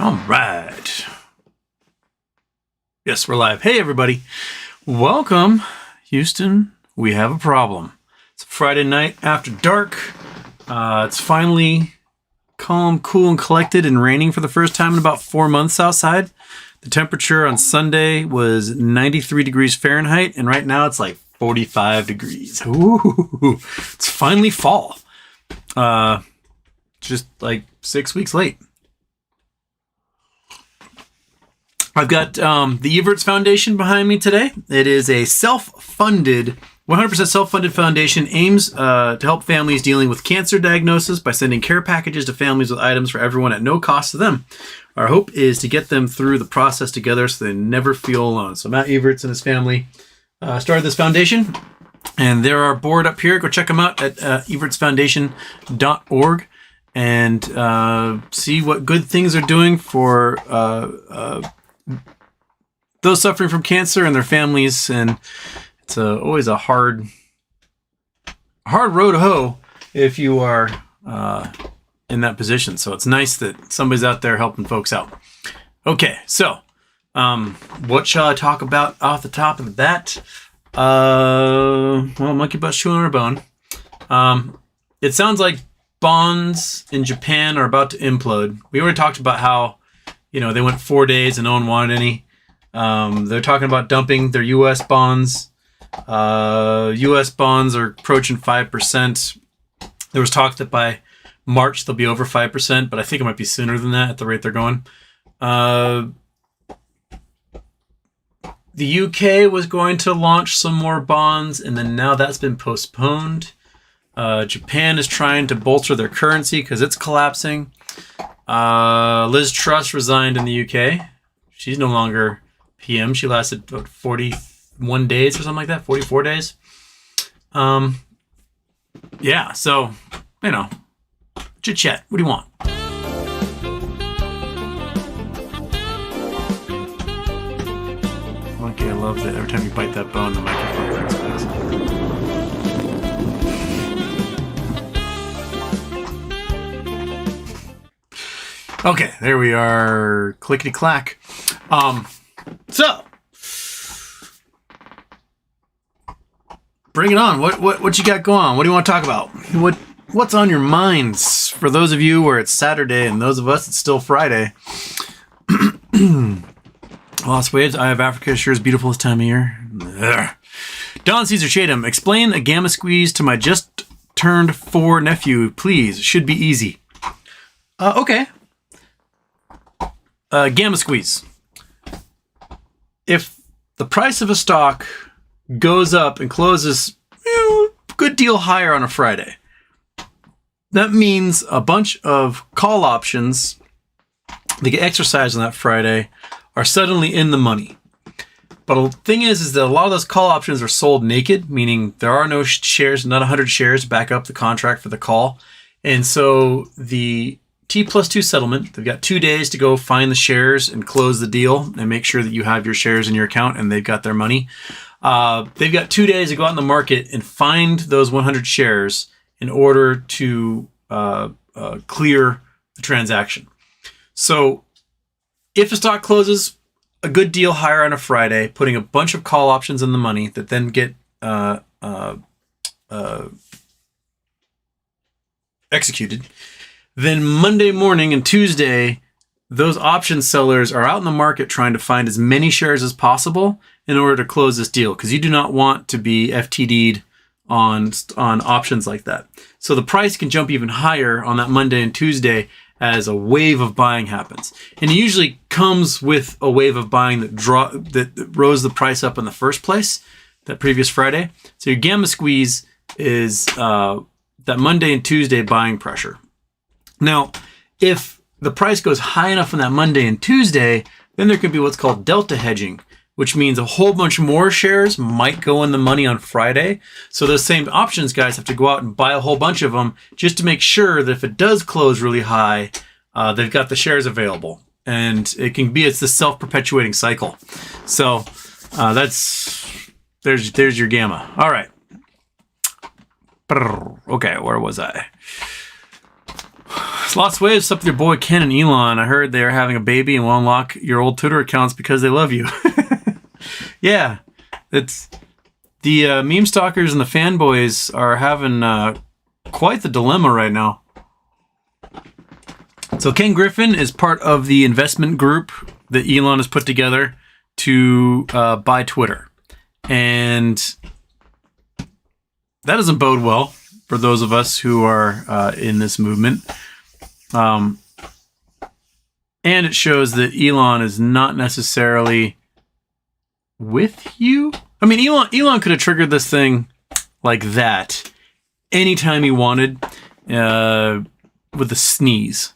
All right. Yes, we're live. Hey, everybody. Welcome, Houston. We have a problem. It's a Friday night after dark. It's finally calm, cool, and collected and raining for the first time in about 4 months outside. The temperature on Sunday was 93 degrees Fahrenheit, and right now it's like 45 degrees. Ooh, it's finally fall. Just like 6 weeks late. I've got the Everts Foundation behind me today. It is a self-funded, 100% self-funded foundation, aims to help families dealing with cancer diagnosis by sending care packages to families with items for everyone at no cost to them. Our hope is to get them through the process together so they never feel alone. So Matt Everts and his family started this foundation, and they're our board up here. Go check them out at evertsfoundation.org and see what good things are doing for those suffering from cancer and their families. And it's always a hard road to hoe if you are in that position. So it's nice that somebody's out there helping folks out. Okay, so what shall I talk about off the top of the bat? Well, monkey butt chewing on a bone. It sounds like bonds in Japan are about to implode. We already talked about how, they went 4 days and no one wanted any. They're talking about dumping their U.S. bonds. U.S. bonds are approaching 5%. There was talk that by March they'll be over 5%, but I think it might be sooner than that at the rate they're going. The UK was going to launch some more bonds, and then now that's been postponed. Japan is trying to bolster their currency because it's collapsing. Liz Truss resigned in the UK. She's no longer PM. She lasted 41 days or something like that, 44 days. Yeah, so, chit chat. What do you want? Okay, I love that every time you bite that bone, the microphone freaks out. Okay, there we are. Clickety clack. So bring it on. What you got going on? What do you want to talk about? What's on your minds? For those of you where it's Saturday and those of us it's still Friday. Lost waves. Eye of Africa sure is beautiful this time of year. Ugh. Don Caesar Shadem, explain a gamma squeeze to my just turned 4 nephew, please. Should be easy. Okay. Gamma squeeze. If the price of a stock goes up and closes good deal higher on a Friday, that means a bunch of call options that get exercised on that Friday are suddenly in the money. But the thing is that a lot of those call options are sold naked, meaning there are no shares, not 100 shares to back up the contract for the call. And so the T+2 settlement, they've got 2 days to go find the shares and close the deal and make sure that you have your shares in your account and they've got their money. They've got 2 days to go out in the market and find those 100 shares in order to clear the transaction. So if a stock closes a good deal higher on a Friday, putting a bunch of call options in the money that then get executed, then Monday morning and Tuesday, those option sellers are out in the market trying to find as many shares as possible in order to close this deal, because you do not want to be FTD'd on options like that. So the price can jump even higher on that Monday and Tuesday as a wave of buying happens. And it usually comes with a wave of buying that rose the price up in the first place, that previous Friday. So your gamma squeeze is that Monday and Tuesday buying pressure. Now, if the price goes high enough on that Monday and Tuesday, then there could be what's called delta hedging, which means a whole bunch more shares might go in the money on Friday. So those same options guys have to go out and buy a whole bunch of them just to make sure that if it does close really high, they've got the shares available. And it's this self-perpetuating cycle. So there's your gamma. All right. Okay, where was I? Lots of waves. What's up with your boy Ken and Elon? I heard they're having a baby and will unlock your old Twitter accounts because they love you. Yeah, it's the meme stalkers and the fanboys are having quite the dilemma right now. So Ken Griffin is part of the investment group that Elon has put together to buy Twitter. And that doesn't bode well for those of us who are in this movement. And it shows that Elon is not necessarily with you. I mean, Elon could have triggered this thing like that anytime he wanted with a sneeze.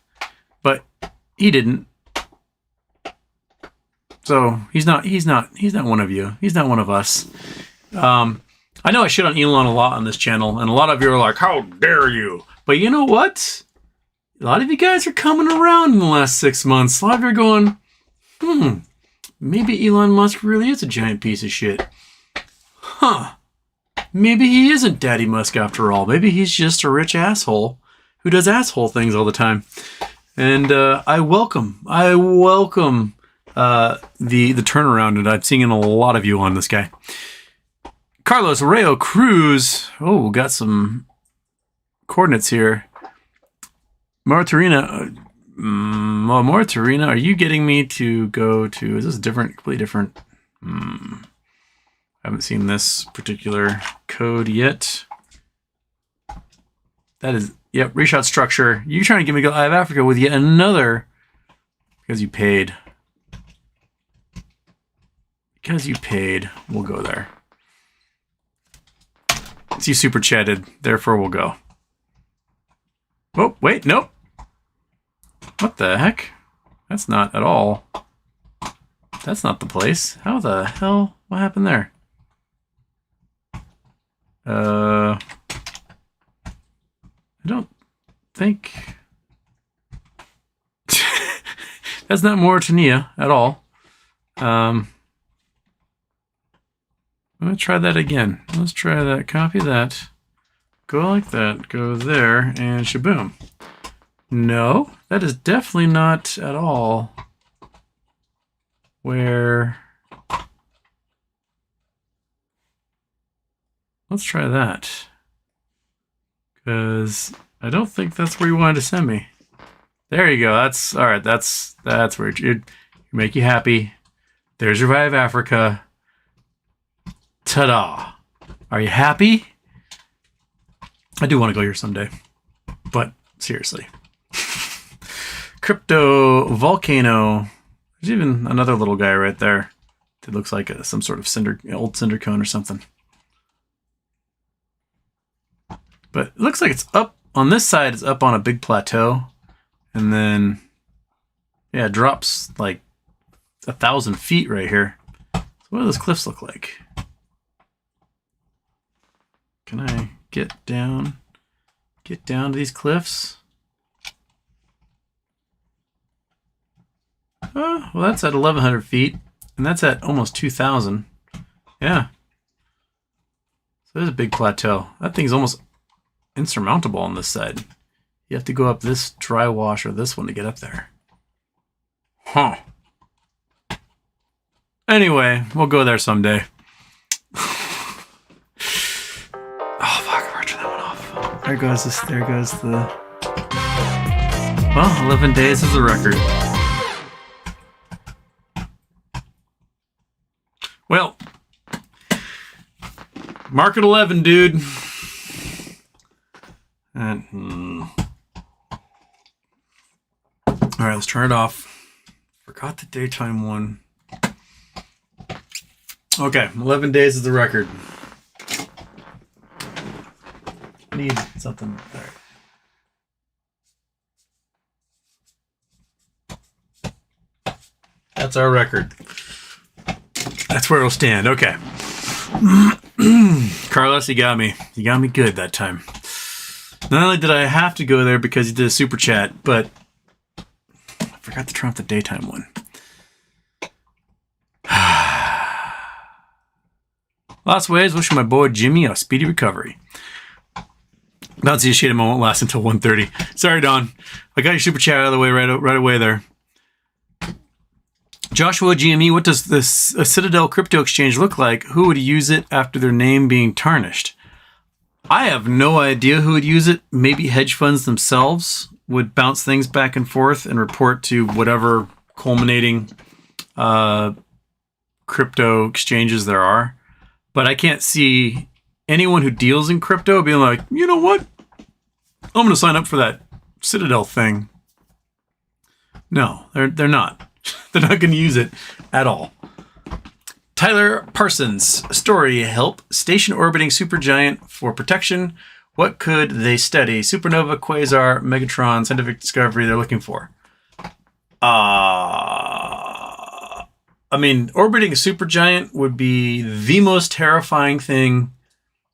But he didn't. So he's not one of you. He's not one of us. I know I shit on Elon a lot on this channel, and a lot of you are like, how dare you? But you know what? A lot of you guys are coming around in the last 6 months. A lot of you are going, maybe Elon Musk really is a giant piece of shit. Huh. Maybe he isn't Daddy Musk after all. Maybe he's just a rich asshole who does asshole things all the time. And I welcome the turnaround, and I'm seeing a lot of you on this guy. Carlos Rayo Cruz. Oh, got some coordinates here. Martarina, are you getting me to go to? Is this different? Completely different. I haven't seen this particular code yet. That is, yep, reshot structure. You're trying to get me to go out of Africa with yet another because you paid. Because you paid, we'll go there. You super chatted, therefore we'll go. Oh, wait, nope. What the heck? That's not at all. That's not the place. How the hell? What happened there? I don't think... That's not Mauritania at all. I'm going to try that again. Let's try that. Copy that. Go like that. Go there. And shaboom. No, that is definitely not at all where... Let's try that. Because I don't think that's where you wanted to send me. There you go. That's... Alright, that's where it make you happy. There's Revive Africa. Ta-da! Are you happy? I do want to go here someday. But, seriously. Crypto Volcano. There's even another little guy right there. That looks like some sort of old cinder cone or something. But it looks like it's up. On this side, it's up on a big plateau. And then, yeah, it drops like 1,000 feet right here. So what do those cliffs look like? Can I get down to these cliffs? Oh, well, that's at 1,100 feet, and that's at almost 2,000. Yeah. So there's a big plateau. That thing's almost insurmountable on this side. You have to go up this dry wash or this one to get up there. Huh. Anyway, we'll go there someday. There goes the... Well, 11 days is the record. Well, mark at 11, dude. And, Alright, let's turn it off. Forgot the daytime one. Okay, 11 days is the record. Need something there. That's our record. That's where it'll stand. Okay. Carlos, you got me. You got me good that time. Not only did I have to go there because you did a super chat, but I forgot to turn off the daytime one. Lots of ways. Wishing my boy Jimmy a speedy recovery. Bouncy Ashita won't last until 1:30. Sorry, Don. I got your super chat out of the way right away there. Joshua GME, what does this Citadel crypto exchange look like? Who would use it after their name being tarnished? I have no idea who would use it. Maybe hedge funds themselves would bounce things back and forth and report to whatever culminating crypto exchanges there are. But I can't see anyone who deals in crypto being like, you know what? I'm going to sign up for that Citadel thing. No, they're not. They're not going to use it at all. Tyler Parsons, story, help. Station orbiting supergiant for protection. What could they study? Supernova, quasar, megatron, scientific discovery they're looking for. I mean, orbiting a supergiant would be the most terrifying thing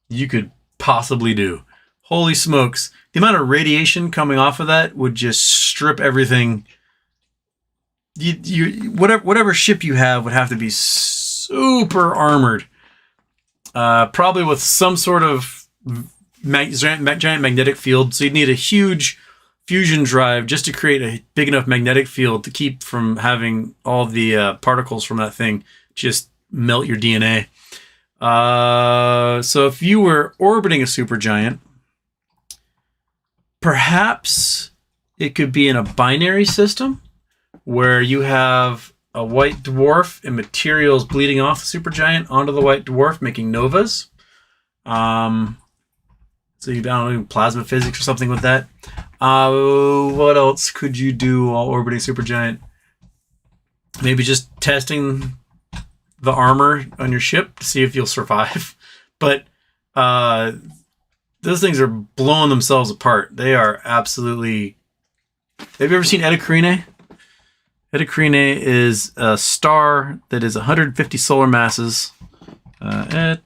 you could possibly do. Holy smokes. The amount of radiation coming off of that would just strip everything. Whatever ship you have would have to be super armored. Probably with some sort of giant magnetic field. So you'd need a huge fusion drive just to create a big enough magnetic field to keep from having all the particles from that thing just melt your DNA. So if you were orbiting a supergiant, perhaps it could be in a binary system where you have a white dwarf and materials bleeding off the supergiant onto the white dwarf, making novas. So you do plasma physics or something with that. What else could you do while orbiting supergiant? Maybe just testing the armor on your ship to see if you'll survive. But those things are blowing themselves apart. They are absolutely... Have you ever seen Eta Carinae? Eta Carinae is a star that is 150 solar masses. Eta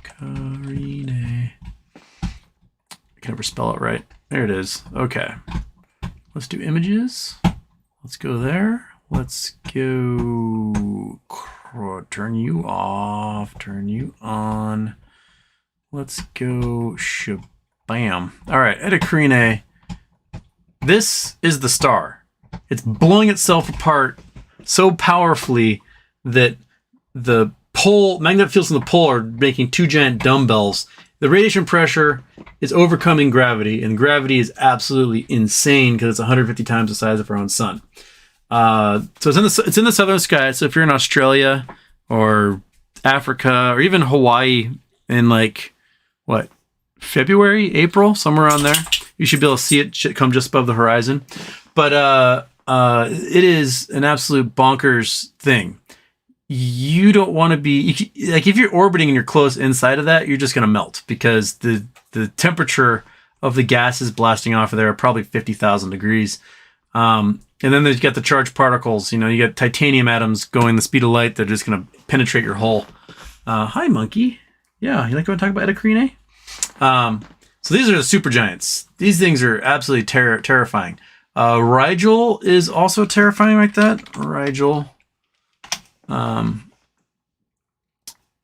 Carinae. I can never spell it right. There it is. Okay. Let's do images. Let's go there. Let's go... Turn you off. Turn you on. Let's go... Bam. All right, Eta Carinae. This is the star. It's blowing itself apart so powerfully that the magnetic fields from the pole are making two giant dumbbells. The radiation pressure is overcoming gravity, and gravity is absolutely insane because it's 150 times the size of our own sun. So it's in the southern sky. So if you're in Australia or Africa or even Hawaii in February, April, somewhere around there, you should be able to see it come just above the horizon. But it is an absolute bonkers thing. You don't want to be if you're orbiting and you're close inside of that, you're just going to melt because the temperature of the gases blasting off of there are probably 50,000 degrees. And then there's got the charged particles. You get titanium atoms going the speed of light. They're just going to penetrate your hull. Hi, monkey. Yeah, you want to talk about Eta Carinae? So these are the supergiants. These things are absolutely terrifying. Rigel is also terrifying like that. Rigel.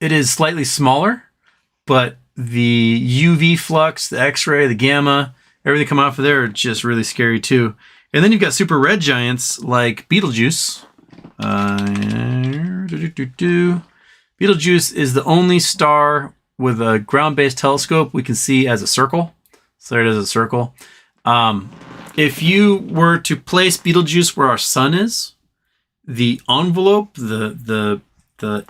It is slightly smaller, but the UV flux, the X-ray, the gamma, everything come off of there are just really scary too. And then you've got super red giants like Betelgeuse. Betelgeuse is the only star with a ground-based telescope we can see as a circle. So there it is, a circle. If you were to place Betelgeuse where our sun is, the envelope, the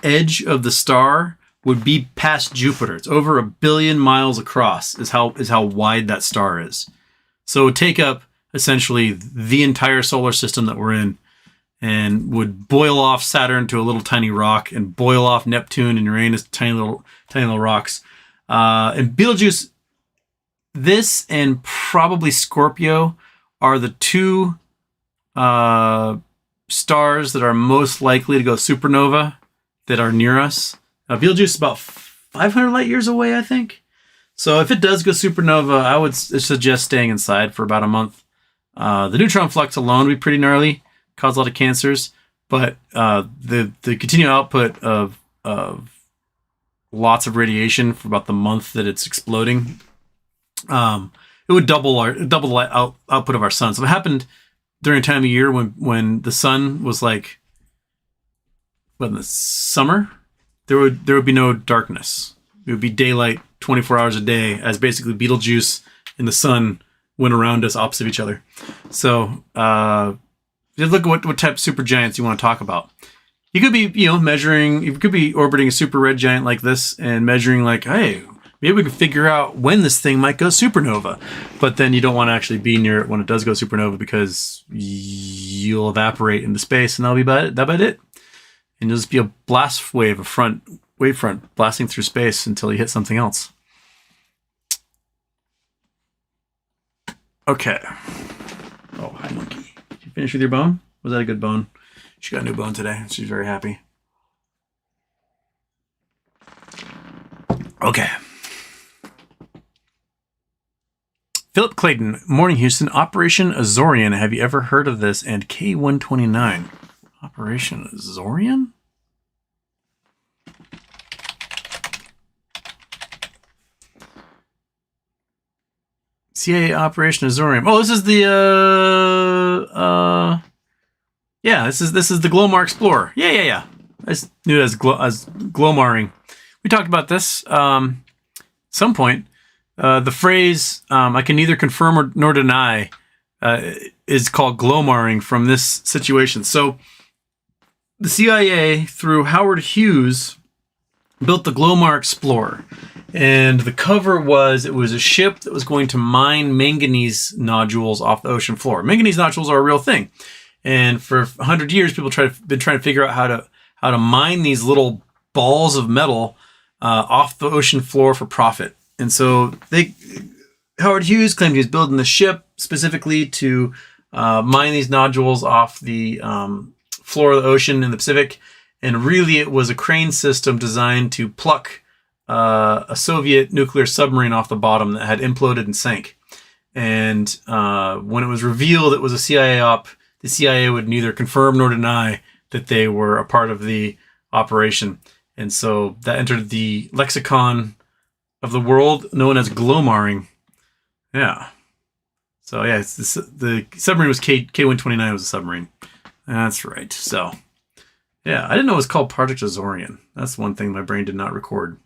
edge of the star would be past Jupiter. It's over 1 billion miles across is how wide that star is. So it would take up essentially the entire solar system that we're in and would boil off Saturn to a little tiny rock and boil off Neptune and Uranus, tiny little rocks. And Betelgeuse, this and probably Scorpio are the two stars that are most likely to go supernova that are near us. Betelgeuse is about 500 light years away, I think. So if it does go supernova, I would suggest staying inside for about a month. The neutron flux alone would be pretty gnarly, cause a lot of cancers, but the continued output of lots of radiation for about the month that it's exploding, it would double the output of our sun. So it happened during a time of year when the sun was like, in the summer, there would be no darkness. It would be daylight 24 hours a day, as basically Betelgeuse and the sun went around us opposite each other. So just look at what type of supergiants you want to talk about. You could be, measuring, you could be orbiting a super red giant like this and measuring like, hey, maybe we can figure out when this thing might go supernova. But then you don't want to actually be near it when it does go supernova, because you'll evaporate into space, and that'll be about it. And you'll just be a blast wave, wavefront blasting through space until you hit something else. Okay. Oh, hi, monkey. Did you finish with your bone? Was that a good bone? She got a new bone today. She's very happy. Okay. Philip Clayton, morning, Houston. Operation Azorian. Have you ever heard of this? And K129. Operation Azorian? CIA Operation Azorian. Oh, this is the this is the Glomar Explorer. Yeah. I just knew it as Glomaring. We talked about this some point. The phrase "I can neither confirm nor deny" is called Glomaring from this situation. So the CIA, through Howard Hughes, built the Glomar Explorer. And the cover was a ship that was going to mine manganese nodules off the ocean floor. Manganese nodules are a real thing. And for 100 years, people been trying to figure out how to mine these little balls of metal off the ocean floor for profit. And so Howard Hughes claimed he was building the ship specifically to mine these nodules off the floor of the ocean in the Pacific. And really, it was a crane system designed to pluck a Soviet nuclear submarine off the bottom that had imploded and sank. And when it was revealed it was a CIA op, the CIA would neither confirm nor deny that they were a part of the operation. And so that entered the lexicon of the world known as Glomaring. Yeah. So yeah, the submarine was K129 was a submarine. That's right. So yeah, I didn't know it was called Project Azorian. That's one thing my brain did not record.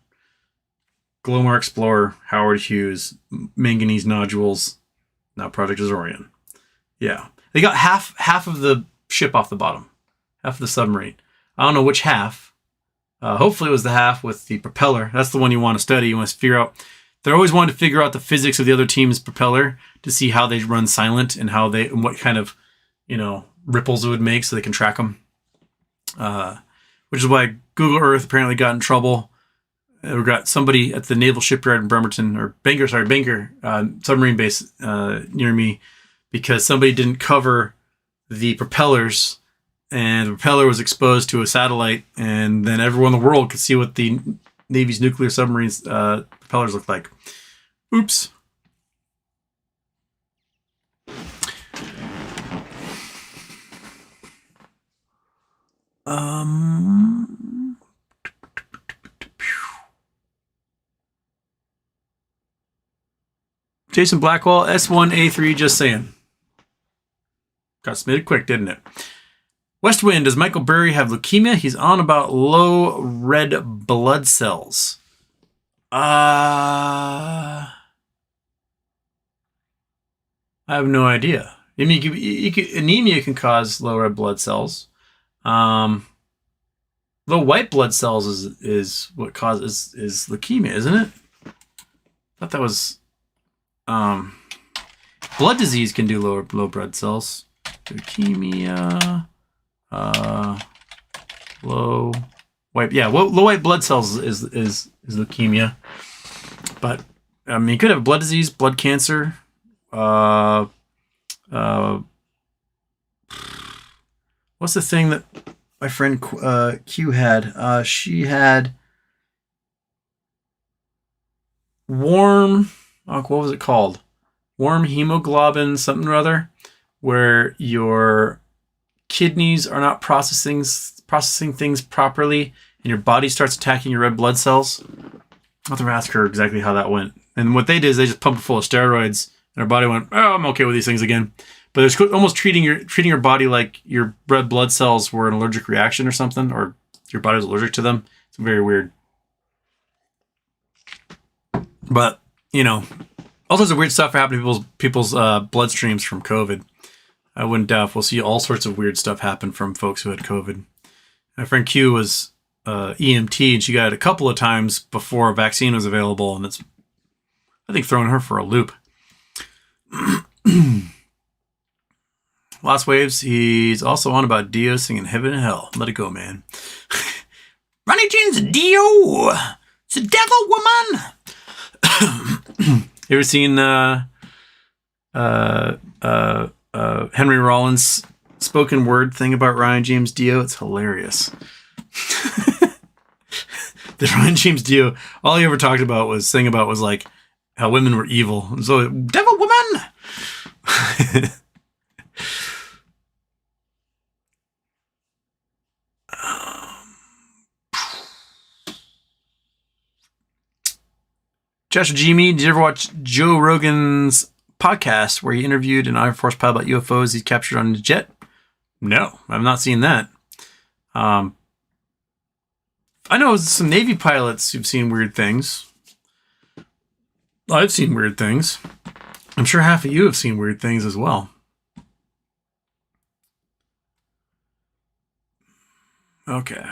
Glomar Explorer, Howard Hughes, manganese nodules, now Project Azorian. Yeah. They got half of the ship off the bottom. Half of the submarine. I don't know which half. Hopefully it was the half with the propeller. That's the one you want to study. You want to figure out. They're always wanting to figure out the physics of the other team's propeller to see how they run silent and what kind of, ripples it would make so they can track them. Which is why Google Earth apparently got in trouble. We got somebody at the Naval Shipyard in Bremerton, or Bangor submarine base near me, because somebody didn't cover the propellers, and the propeller was exposed to a satellite, and then everyone in the world could see what the Navy's nuclear submarines propellers look like. Oops. Jason Blackwell, S1A3, just saying. Got submitted quick, didn't it? Westwind, does Michael Burry have leukemia? He's on about low red blood cells. I have no idea. I mean, anemia can cause low red blood cells. Low white blood cells is what causes leukemia, isn't it? I thought that was blood disease can do low blood cells. Leukemia, low white, low white blood cells is leukemia. But I mean, you could have blood disease, blood cancer. What's the thing that my friend Q had? She had warm. What was it called? Warm hemoglobin, something or other, where your kidneys are not processing things properly, and your body starts attacking your red blood cells. I'll have to ask her exactly how that went. And what they did is they just pumped her full of steroids, and her body went, "Oh, I'm okay with these things again." But it's almost treating your body like your red blood cells were an allergic reaction or something, or your body was allergic to them. It's very weird. But, all sorts of weird stuff are happening to people's bloodstreams from COVID. I wouldn't doubt we'll see all sorts of weird stuff happen from folks who had COVID. My friend Q was EMT, and she got it a couple of times before a vaccine was available, and it's, I think, throwing her for a loop. Lost Waves, he's also on about Dio singing Heaven and Hell. Let it go, man. Ronnie James Dio! It's a devil woman! You ever seen Henry Rollins' spoken word thing about Ryan James Dio? It's hilarious. The Ryan James Dio, all he ever talked about was like how women were evil. So, devil woman! Joshua G. Mead, did you ever watch Joe Rogan's podcast where he interviewed an Air Force pilot about UFOs he captured on his jet? No, I've not seen that. I know some Navy pilots who've seen weird things. I've seen weird things. I'm sure half of you have seen weird things as well. Okay.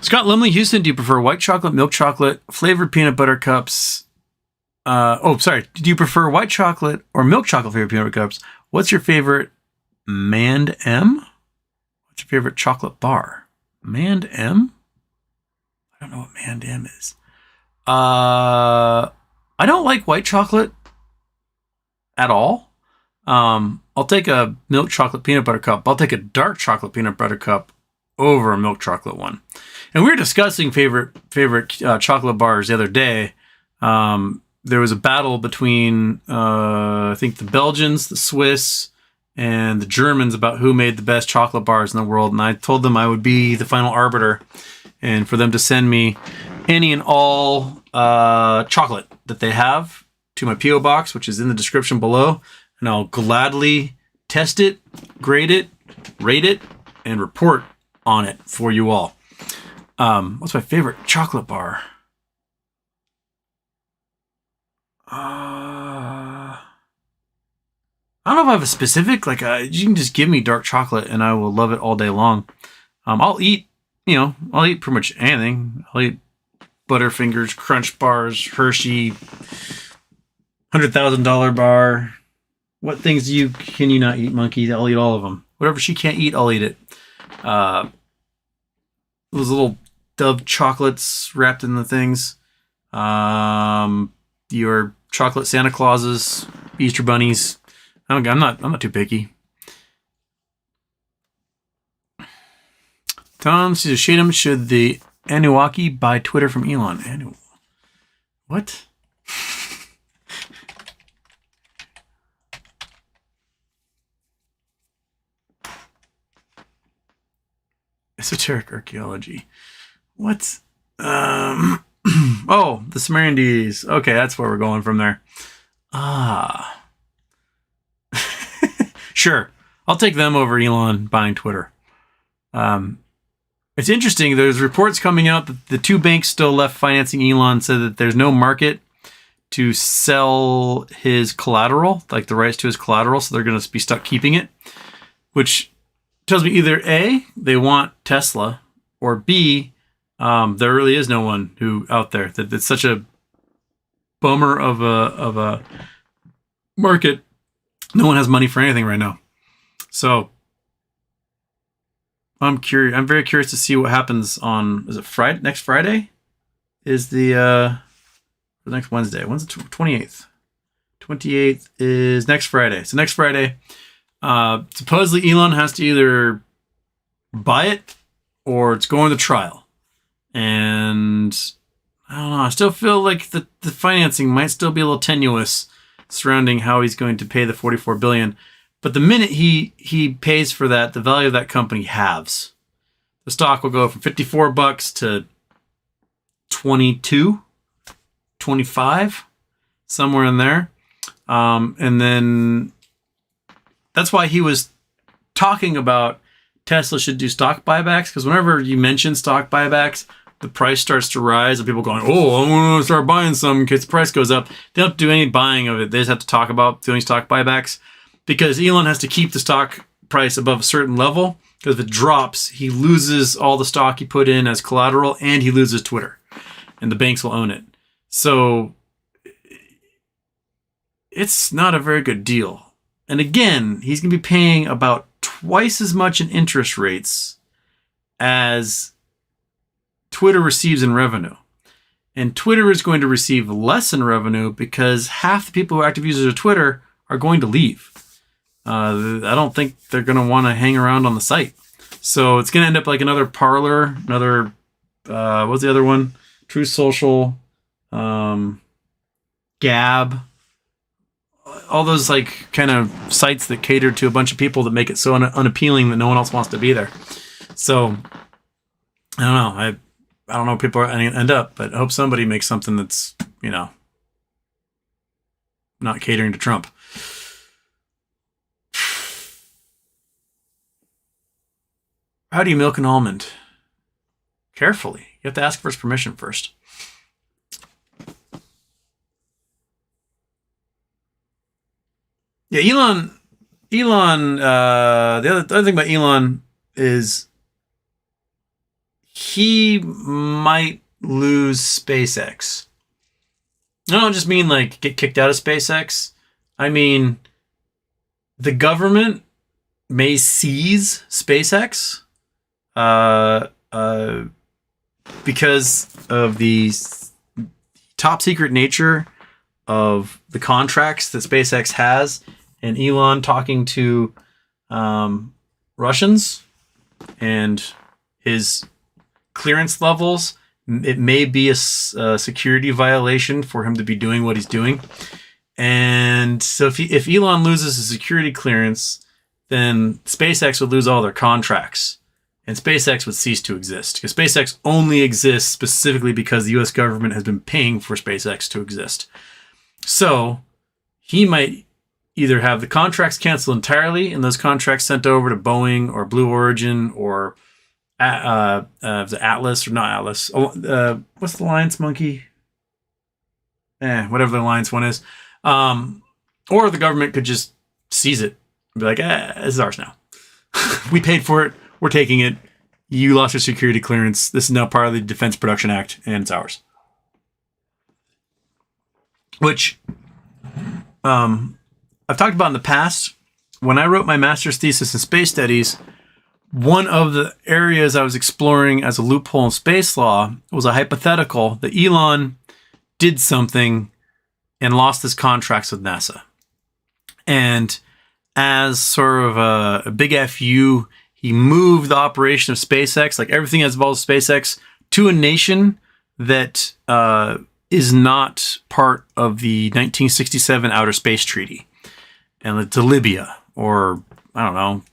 Scott Lumley, Houston, do you prefer white chocolate, milk chocolate, flavored peanut butter cups? Do you prefer white chocolate or milk chocolate flavored peanut butter cups? What's your favorite Mand M? What's your favorite chocolate bar? Mand M? I don't know what Mand M is. I don't like white chocolate at all. I'll take a milk chocolate peanut butter cup. I'll take a dark chocolate peanut butter cup over a milk chocolate one. And we were discussing favorite chocolate bars the other day. There was a battle between, I think, the Belgians, the Swiss, and the Germans about who made the best chocolate bars in the world. And I told them I would be the final arbiter and for them to send me any and all chocolate that they have to my P.O. box, which is in the description below. And I'll gladly test it, grade it, rate it, and report on it for you all. What's my favorite chocolate bar? I don't know if I have a specific, you can just give me dark chocolate and I will love it all day long. I'll eat pretty much anything. I'll eat Butterfingers, Crunch Bars, Hershey, $100,000 bar. What things can you not eat, monkey? I'll eat all of them. Whatever she can't eat, I'll eat it. Those little Dove chocolates wrapped in the things. Your chocolate Santa Clauses, Easter bunnies. I'm not too picky. Tom says, Shadem, should the Anunnaki buy Twitter from Elon? What? Esoteric archaeology. What? Oh, the Sumerian deities. Okay, that's where we're going from there. Sure. I'll take them over Elon buying Twitter. It's interesting. There's reports coming out that the two banks still left financing Elon said that there's no market to sell his collateral, like the rights to his collateral, so they're going to be stuck keeping it, which tells me either A, they want Tesla, or B, there really is no one who out there that it's such a bummer of a market. No one has money for anything right now. So I'm curious. I'm very curious to see what happens on, is it Friday? Next Friday is the next Wednesday. When's the 28th? 28th is next Friday. So next Friday, supposedly Elon has to either buy it or it's going to trial. And I don't know. I still feel like the financing might still be a little tenuous surrounding how he's going to pay the $44 billion. But the minute he pays for that, the value of that company halves. the stock will go from $54 to 22, 25, somewhere in there. And then that's why he was talking about Tesla should do stock buybacks, because whenever you mention stock buybacks, the price starts to rise and people going, oh, I'm going to start buying some in case the price goes up. They don't do any buying of it. They just have to talk about doing stock buybacks because Elon has to keep the stock price above a certain level, because if it drops, he loses all the stock he put in as collateral and he loses Twitter and the banks will own it. So it's not a very good deal. And again, he's going to be paying about twice as much in interest rates as Twitter receives in revenue. And Twitter is going to receive less in revenue because half the people who are active users of Twitter are going to leave. I don't think they're going to want to hang around on the site. So it's going to end up like another Parler, another, what's the other one? True Social, Gab, all those like kind of sites that cater to a bunch of people that make it so unappealing that no one else wants to be there. So I don't know. I don't know where people are going to end up, but I hope somebody makes something that's, you know, not catering to Trump. How do you milk an almond? Carefully. You have to ask for his permission first. Yeah, Elon, the other thing about Elon is he might lose SpaceX. I don't just mean like get kicked out of SpaceX. I mean, the government may seize SpaceX because of the top secret nature of the contracts that SpaceX has, and Elon talking to Russians and his clearance levels. It may be a security violation for him to be doing what he's doing. And so if Elon loses his security clearance, then SpaceX would lose all their contracts. And SpaceX would cease to exist. Because SpaceX only exists specifically because the US government has been paying for SpaceX to exist. So he might either have the contracts canceled entirely and those contracts sent over to Boeing or Blue Origin or the Atlas, or not Atlas. What's the Alliance monkey? Whatever the Alliance one is. Or the government could just seize it and be like, this is ours now. We paid for it. We're taking it. You lost your security clearance. This is now part of the Defense Production Act, and it's ours. Which I've talked about in the past. When I wrote my master's thesis in space studies, one of the areas I was exploring as a loophole in space law was a hypothetical that Elon did something and lost his contracts with NASA. And as sort of a big FU, he moved the operation of SpaceX, like everything that's involved with SpaceX, to a nation that is not part of the 1967 Outer Space Treaty. And to Libya, or I don't know,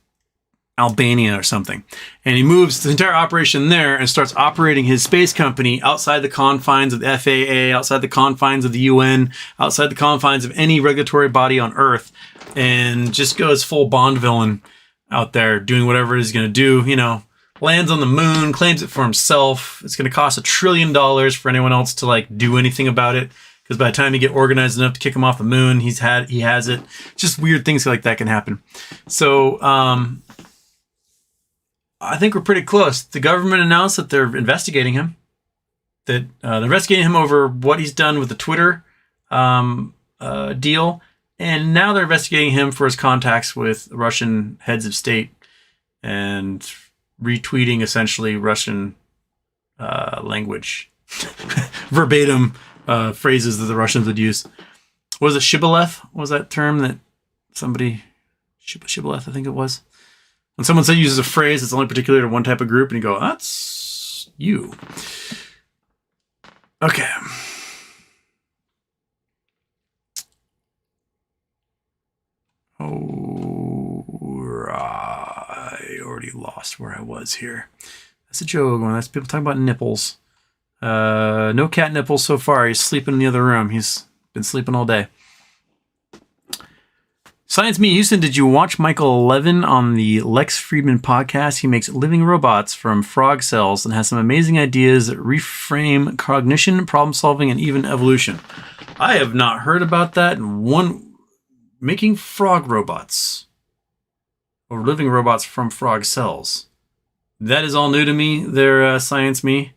Albania or something. And he moves the entire operation there and starts operating his space company outside the confines of the FAA, outside the confines of the UN, outside the confines of any regulatory body on Earth, and just goes full Bond villain out there doing whatever he's going to do, you know, lands on the moon, claims it for himself. It's going to cost $1 trillion for anyone else to like do anything about it. Because by the time you get organized enough to kick him off the moon, he has it. Just weird things like that can happen. So I think we're pretty close. The government announced that they're investigating him. That they're investigating him over what he's done with the Twitter deal. And now they're investigating him for his contacts with Russian heads of state and retweeting essentially Russian language. Verbatim phrases that the Russians would use. What was it, shibboleth? What was that term that somebody... Shibboleth, I think it was. When someone uses a phrase that's only particular to one type of group and you go, that's you. Okay. Oh, I already lost where I was here. That's a joke. That's people talking about nipples. No cat nipples so far. He's sleeping in the other room. He's been sleeping all day. Science Me Houston, did you watch Michael Levin on the Lex Friedman podcast? He makes living robots from frog cells and has some amazing ideas that reframe cognition, problem solving, and even evolution. I have not heard about that. Making frog robots or living robots from frog cells. That is all new to me. There, Science Me.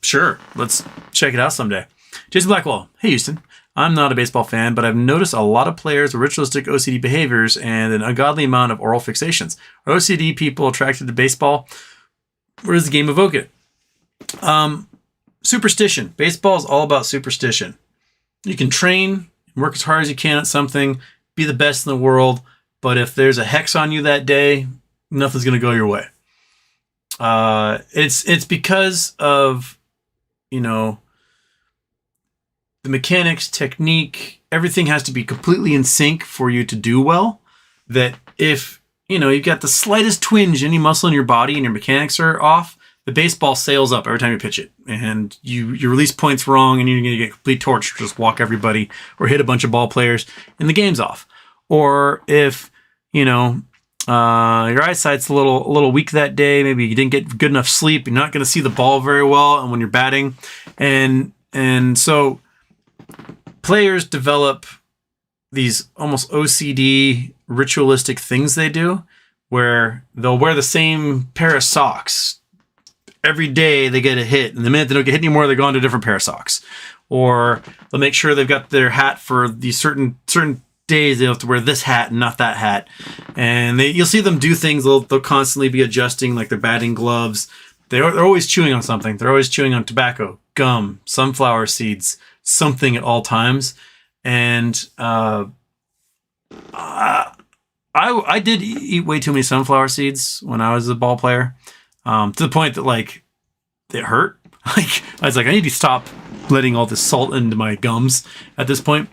Sure. Let's check it out someday. Jason Blackwell. Hey, Houston. I'm not a baseball fan, but I've noticed a lot of players with ritualistic OCD behaviors and an ungodly amount of oral fixations. Are OCD people attracted to baseball? Where does the game evoke it? Superstition. Baseball is all about superstition. You can train, work as hard as you can at something, be the best in the world, but if there's a hex on you that day, nothing's going to go your way. It's because of, the mechanics, technique, everything has to be completely in sync for you to do well. That if, you've got the slightest twinge, any muscle in your body and your mechanics are off, the baseball sails up every time you pitch it. And you release points wrong and you're going to get complete torch, just walk everybody or hit a bunch of ball players and the game's off. Or if, your eyesight's a little weak that day, maybe you didn't get good enough sleep, you're not going to see the ball very well and when you're batting. And so players develop these almost OCD ritualistic things they do where they'll wear the same pair of socks every day. They get a hit, and the minute they don't get hit anymore, they go on to a different pair of socks. Or they'll make sure they've got their hat for these certain days. They have to wear this hat and not that hat. And you'll see them do things. They'll constantly be adjusting, like their batting gloves. They're always chewing on something. They're always chewing on tobacco, gum, sunflower seeds, something at all times. And I did eat way too many sunflower seeds when I was a ball player, to the point that it hurt. I was like, I need to stop letting all this salt into my gums at this point.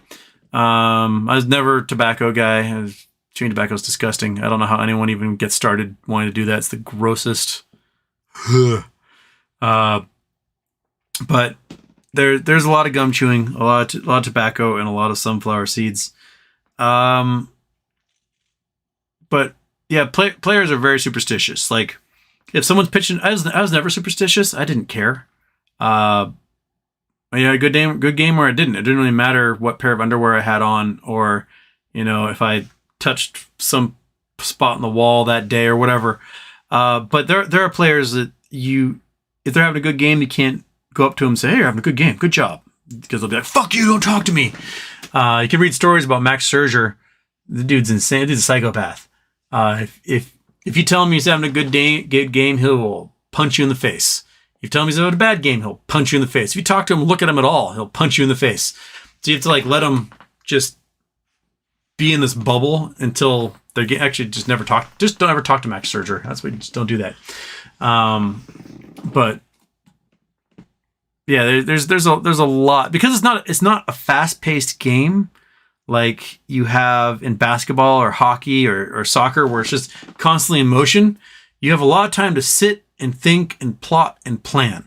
I was never a tobacco guy. Chewing tobacco is disgusting. I don't know how anyone even gets started wanting to do that. It's the grossest. But there's a lot of gum chewing, a lot of tobacco, and a lot of sunflower seeds. But yeah, players are very superstitious. Like if someone's pitching, I was never superstitious. I didn't care. I had a good game or I didn't. It didn't really matter what pair of underwear I had on, or if I touched some spot on the wall that day or whatever. But there are players that if they're having a good game, you can't go up to them and say, "Hey, you're having a good game, good job," because they'll be like, "Fuck you, don't talk to me." You can read stories about Max Scherzer. The dude's insane. The dude's a psychopath. If you tell him he's having a good game, he'll punch you in the face. If you tell him he's having a bad game, he'll punch you in the face. If you talk to him, look at him at all, he'll punch you in the face. So you have to let him just be in this bubble until they actually just never talk. Just don't ever talk to Max Scherzer. That's what. Just don't do that. But yeah, there's a lot, because it's not a fast-paced game like you have in basketball or hockey or soccer, where it's just constantly in motion. You have a lot of time to sit and think and plot and plan.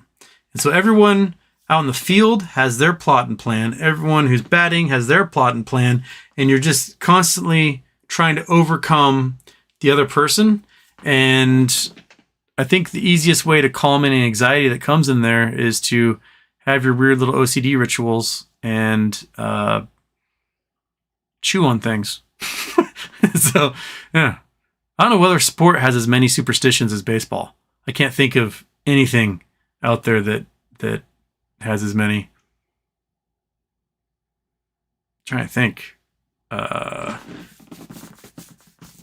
And so everyone out in the field has their plot and plan. Everyone who's batting has their plot and plan. And you're just constantly trying to overcome the other person. And I think the easiest way to calm any anxiety that comes in there is to have your weird little OCD rituals and chew on things. So, yeah. I don't know whether sport has as many superstitions as baseball. I can't think of anything out there that has as many. I'm trying to think.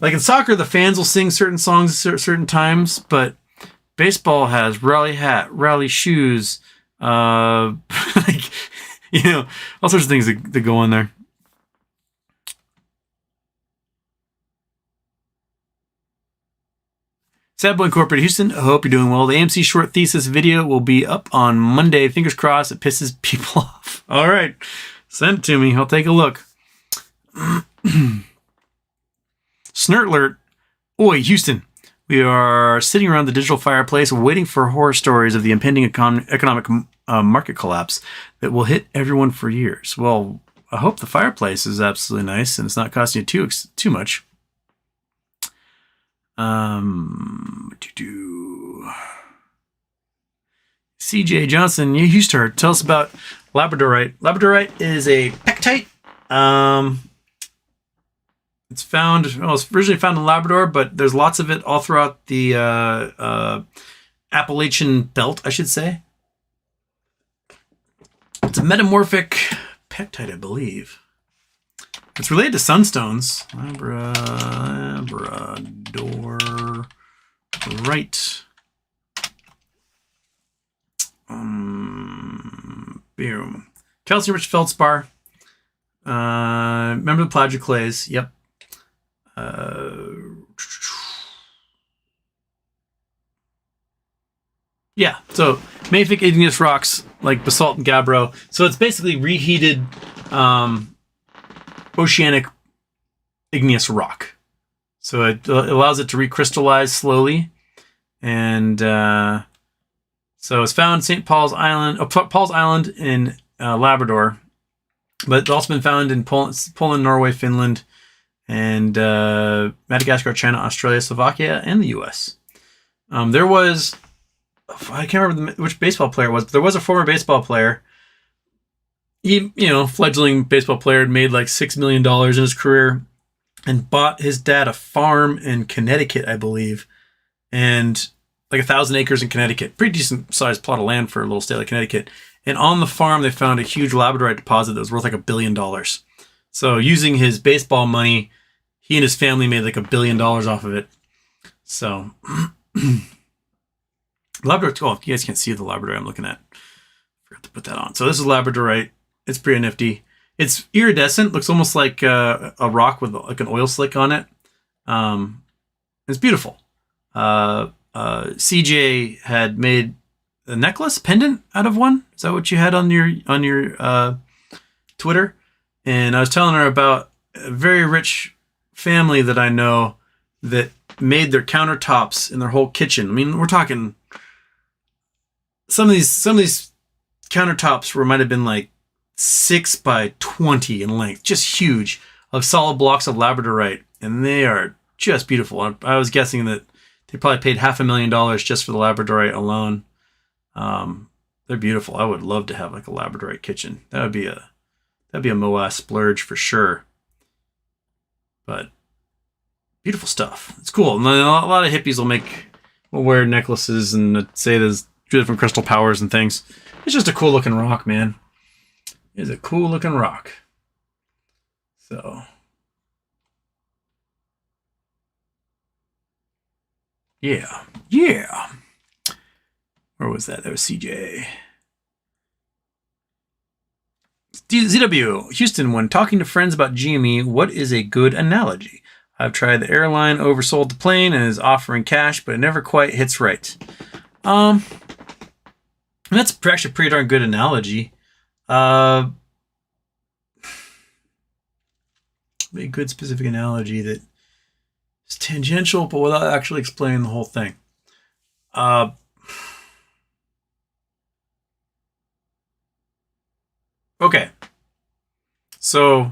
Like in soccer, the fans will sing certain songs at certain times, but baseball has rally hat, rally shoes, all sorts of things that go on there. Sad Boy Incorporated Houston, I hope you're doing well. The AMC short thesis video will be up on Monday. Fingers crossed it pisses people off. All right. Send it to me. I'll take a look. Snurtlert. Oi, Houston. We are sitting around the digital fireplace waiting for horror stories of the impending economic market collapse that will hit everyone for years. Well, I hope the fireplace is absolutely nice and it's not costing you too much. CJ Johnson, you used to her. Tell us about Labradorite. Labradorite is a pectite. It's found, well, it's originally found in Labrador, but there's lots of it all throughout the Appalachian belt, I should say. It's a metamorphic pectite, I believe. It's related to sunstones. Labradorite. Boom. Calcium-rich feldspar. Remember the plagioclase? Yep. Yeah, so mafic igneous rocks like basalt and gabbro. So it's basically reheated oceanic igneous rock. So it allows it to recrystallize slowly. And so it's found in St. Paul's Island in Labrador. But it's also been found in Poland, Norway, Finland, and Madagascar, China, Australia, Slovakia, and the U.S. There was, I can't remember which baseball player it was, but there was a former baseball player. He, fledgling baseball player, had made like $6 million in his career and bought his dad a farm in Connecticut, I believe, and like 1,000 acres in Connecticut. Pretty decent sized plot of land for a little state like Connecticut. And on the farm, they found a huge labradorite deposit that was worth like $1 billion. So using his baseball money, he and his family made like $1 billion off of it. So Labradorite, oh, you guys can't see the labradorite I'm looking at. Forgot to put that on. So this is labradorite. It's pretty nifty. It's iridescent. Looks almost like a rock with like an oil slick on it. It's beautiful. CJ had made a necklace pendant out of one. Is that what you had on your Twitter? And I was telling her about a very rich family that I know that made their countertops in their whole kitchen. I mean, we're talking some of these countertops might have been like 6 by 20 in length, just huge, of solid blocks of labradorite, and they are just beautiful. I was guessing that they probably paid $500,000 just for the labradorite alone. They're beautiful. I would love to have like a labradorite kitchen. That'd be a Moa splurge for sure. But beautiful stuff. It's cool. And a lot of hippies will wear necklaces and say there's different crystal powers and things. It's just a cool looking rock, man. It's a cool looking rock. So yeah. Where was that? That was CJ. ZW, Houston, when talking to friends about GME, what is a good analogy? I've tried the airline oversold the plane and is offering cash, but it never quite hits right. That's actually a pretty darn good analogy. A good specific analogy that is tangential, but without actually explaining the whole thing. Okay. So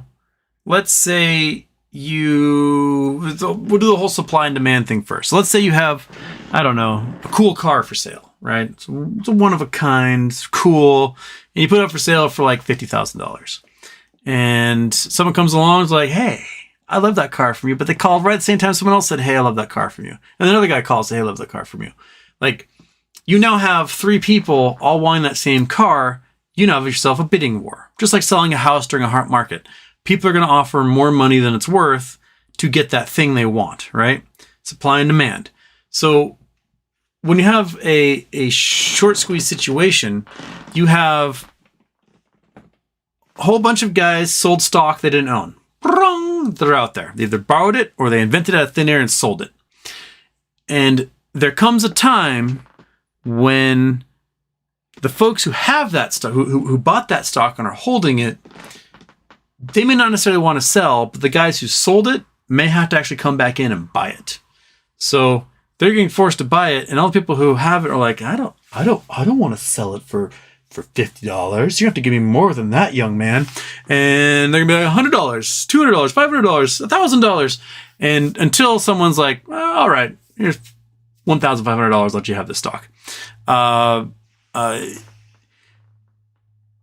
let's say we'll do the whole supply and demand thing first. So let's say you have, I don't know, a cool car for sale, right? It's a one of a kind, it's cool, and you put it up for sale for like $50,000. And someone comes along and is like, hey, I love that car from you. But they called right at the same time someone else said, hey, I love that car from you. And another guy calls, hey, I love that car from you. Like, you now have 3 people all wanting that same car. You now have yourself a bidding war. Just like selling a house during a hard market. People are going to offer more money than it's worth to get that thing they want, right? Supply and demand. So when you have a short squeeze situation, you have a whole bunch of guys sold stock they didn't own. They're out there. They either borrowed it or they invented it out of thin air and sold it. And there comes a time when the folks who have that stock, who bought that stock and are holding it, they may not necessarily want to sell, but the guys who sold it may have to actually come back in and buy it. So they're getting forced to buy it, and all the people who have it are like, I don't want to sell it for $50. You have to give me more than that, young man. And they're gonna be like $100, $200, $500, $1,000, and until someone's like, well, all right, here's $1,500, let you have this stock.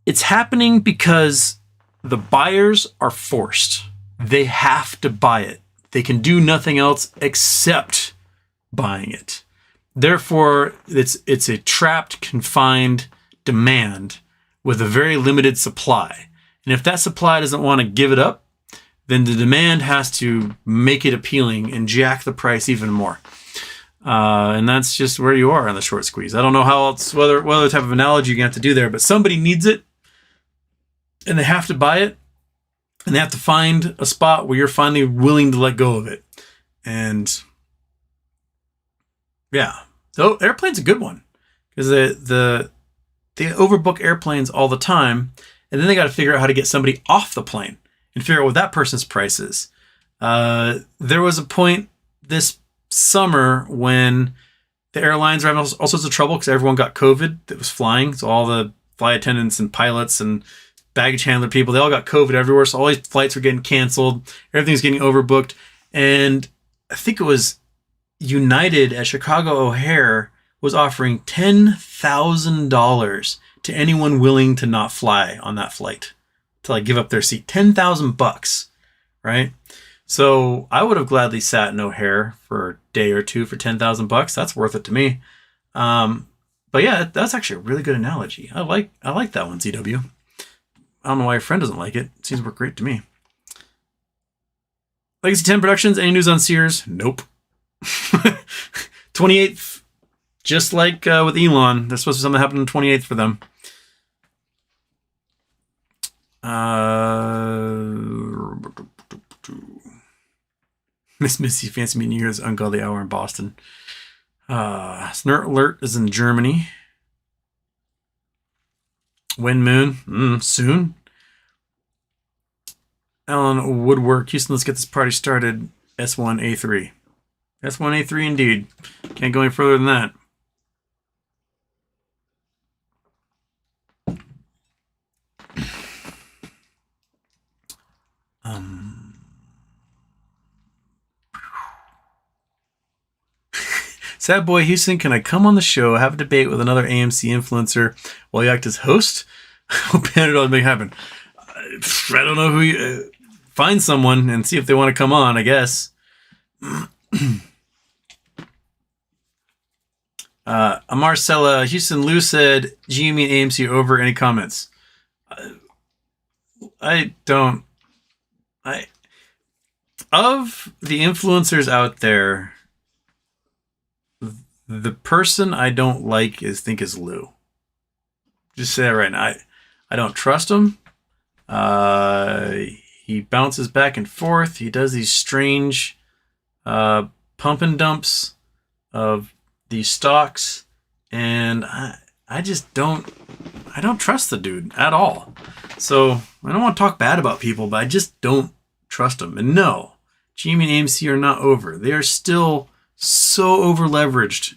It's happening because the buyers are forced. They have to buy it. They can do nothing else except buying it. Therefore, it's a trapped, confined demand with a very limited supply. And if that supply doesn't want to give it up, then the demand has to make it appealing and jack the price even more. And that's just where you are on the short squeeze. I don't know how else, what other type of analogy you're going to have to do there, but somebody needs it and they have to buy it, and they have to find a spot where you're finally willing to let go of it. And yeah, so airplane's a good one because they overbook airplanes all the time, and then they got to figure out how to get somebody off the plane and figure out what that person's price is. There was a point this summer when the airlines were having all sorts of trouble because everyone got COVID that was flying. So all the flight attendants and pilots and baggage handler people, they all got COVID everywhere. So all these flights were getting canceled. Everything's getting overbooked. And I think it was United at Chicago O'Hare was offering $10,000 to anyone willing to not fly on that flight, to like give up their seat. $10,000, right? So I would have gladly sat in O'Hare for a day or two for $10,000. That's worth it to me. But yeah, that's actually a really good analogy. I like that one, ZW. I don't know why your friend doesn't like it. It seems to work great to me. Legacy 10 Productions, any news on Sears? Nope. 28th, just like with Elon, there's supposed to be something happening on the 28th for them. Miss Missy, fancy meeting you guys. Ungodly Hour in Boston. Snort Alert is in Germany. Wind Moon, soon. Alan Woodwork, Houston, let's get this party started. S1A3. S1A3 indeed. Can't go any further than that. Sad Boy Houston, can I come on the show, have a debate with another AMC influencer while you act as host? Hope Panadol make happen. I don't know who you... find someone and see if they want to come on, I guess. Marcella Houston Lou said, GME and AMC over. Any comments? I don't... Of the influencers out there, the person I don't like think is Lou. Just say that right now. I don't trust him. He bounces back and forth. He does these strange pump and dumps of these stocks, and I just don't trust the dude at all. So I don't want to talk bad about people, but I just don't trust him. And no, Jamie and AMC are not over. They are still so over leveraged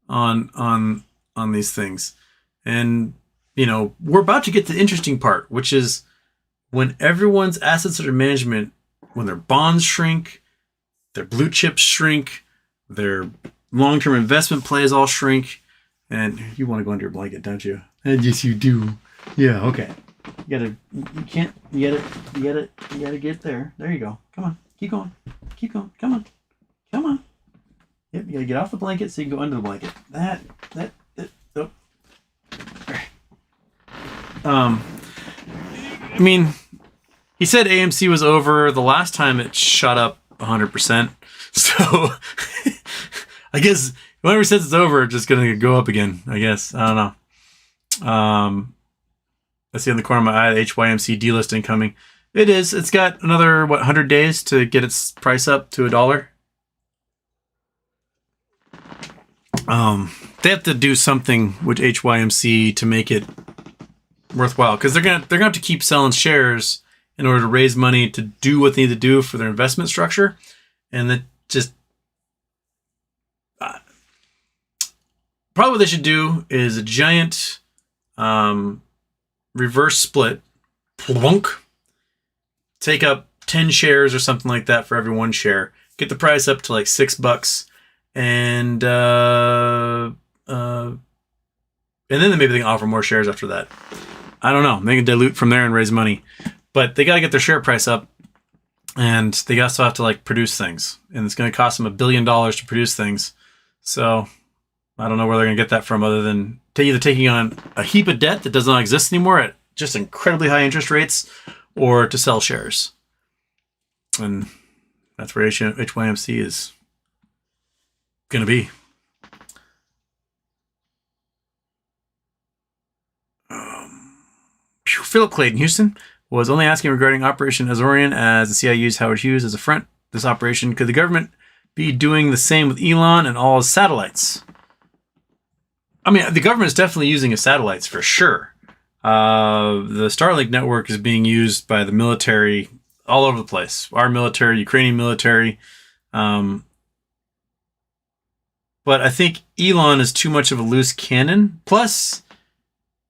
on these things. And you know, we're about to get to the interesting part, which is when everyone's assets under management, when their bonds shrink, their blue chips shrink, their long-term investment plays all shrink, and you want to go under your blanket, don't you? And yes, you do. Yeah, okay. You gotta get there. There you go. Come on. Keep going. Come on. Yep, you gotta get off the blanket so you can go under the blanket. Oh. I mean, he said AMC was over the last time it shot up 100%. So I guess whenever he says it's over, it's just gonna go up again, I guess. I don't know. I see in the corner of my eye, the HYMC delisting coming. It is. It's got another, 100 days to get its price up to $1. They have to do something with HYMC to make it worthwhile, because they're gonna have to keep selling shares in order to raise money to do what they need to do for their investment structure. And that just probably what they should do is a giant reverse split, plunk, take up 10 shares or something like that for every one share, get the price up to like $6, and then maybe they can offer more shares after that. I don't know. They can dilute from there and raise money, but they got to get their share price up, and they also have to like produce things, and it's going to cost them $1 billion to produce things. So I don't know where they're going to get that from, other than either taking on a heap of debt that does not exist anymore at just incredibly high interest rates, or to sell shares. And that's where HYMC is going to be. Philip Clayton, Houston, was only asking regarding Operation Azorian, as the CIA used Howard Hughes as a front. This operation, could the government be doing the same with Elon and all his satellites? I mean, the government is definitely using his satellites for sure. The Starlink network is being used by the military all over the place. Our military, Ukrainian military. But I think Elon is too much of a loose cannon. Plus,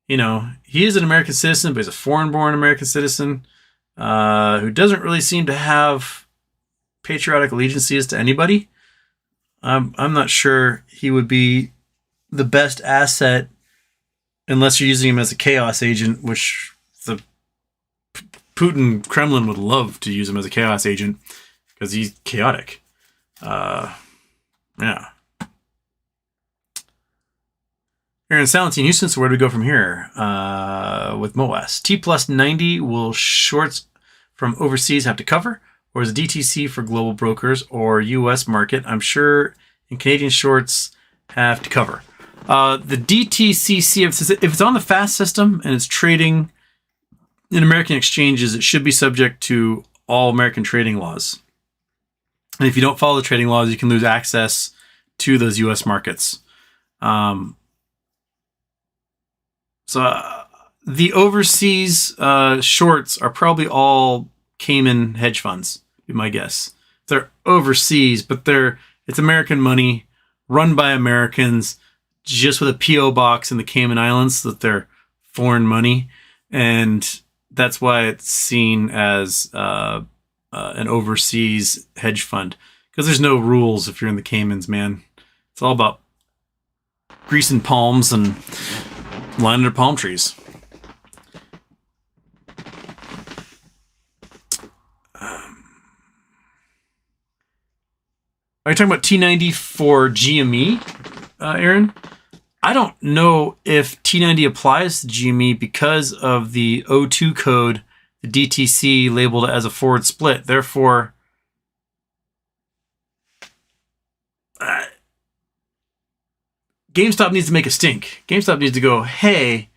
you know, he is an American citizen, but he's a foreign-born American citizen who doesn't really seem to have patriotic allegiances to anybody. I'm not sure he would be the best asset unless you're using him as a chaos agent, which the Putin Kremlin would love to use him as a chaos agent because he's chaotic. Yeah. Aaron Salentine, Houston, so where do we go from here with MOAS? T+90 will shorts from overseas have to cover, or is DTC for global brokers or U.S. market? I'm sure in Canadian shorts have to cover. The DTCC, if it's on the FAST system and it's trading in American exchanges, it should be subject to all American trading laws. And if you don't follow the trading laws, you can lose access to those U.S. markets. The overseas shorts are probably all Cayman hedge funds, be my guess. They're overseas, but it's American money run by Americans, just with a P.O. box in the Cayman Islands, so that they're foreign money. And that's why it's seen as an overseas hedge fund, because there's no rules if you're in the Caymans, man. It's all about greasing palms and lying under palm trees. Are you talking about T90 for GME, Aaron? I don't know if T90 applies to GME because of the O2 code, the DTC labeled as a forward split. Therefore, GameStop needs to make a stink. GameStop needs to go, hey,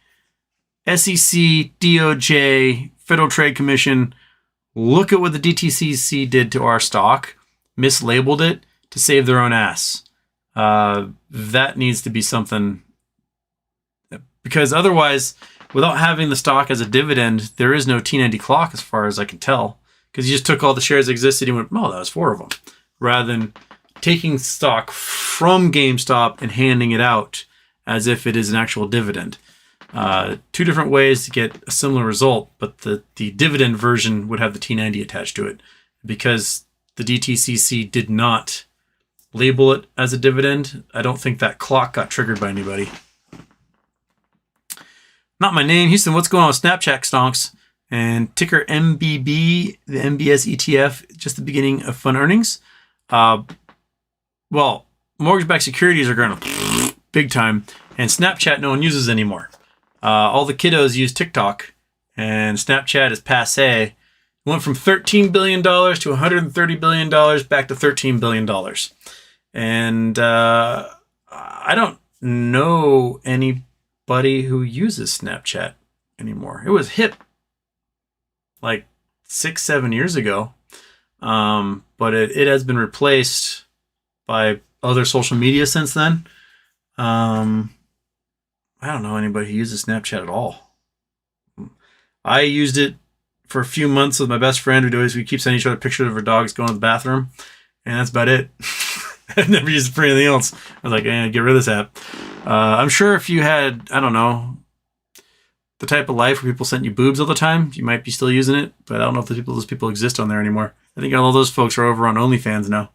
SEC, DOJ, Federal Trade Commission, look at what the DTCC did to our stock, mislabeled it to save their own ass. That needs to be something, because otherwise, without having the stock as a dividend, there is no T90 clock as far as I can tell, because you just took all the shares that existed and went, oh, that was 4 of them, rather than taking stock from GameStop and handing it out as if it is an actual dividend. 2 different ways to get a similar result, but the dividend version would have the T90 attached to it, because the DTCC did not label it as a dividend. I don't think that clock got triggered by anybody. Not my name. Houston, what's going on with Snapchat stonks? And ticker MBB, the MBS ETF, just the beginning of fun earnings. Well, mortgage-backed securities are going to big time, and Snapchat no one uses anymore. All the kiddos use TikTok, and Snapchat is passé. It went from $13 billion to $130 billion back to $13 billion. And I don't know anybody who uses Snapchat anymore. It was hip like 6-7 years ago, but it has been replaced by other social media since then. I don't know anybody who uses Snapchat at all. I used it for a few months with my best friend. We keep sending each other pictures of our dogs going to the bathroom, and that's about it. I've never used it for anything else. I was like, get rid of this app. I'm sure if you had, I don't know, the type of life where people sent you boobs all the time, you might be still using it, but I don't know if those people exist on there anymore. I think all of those folks are over on OnlyFans now.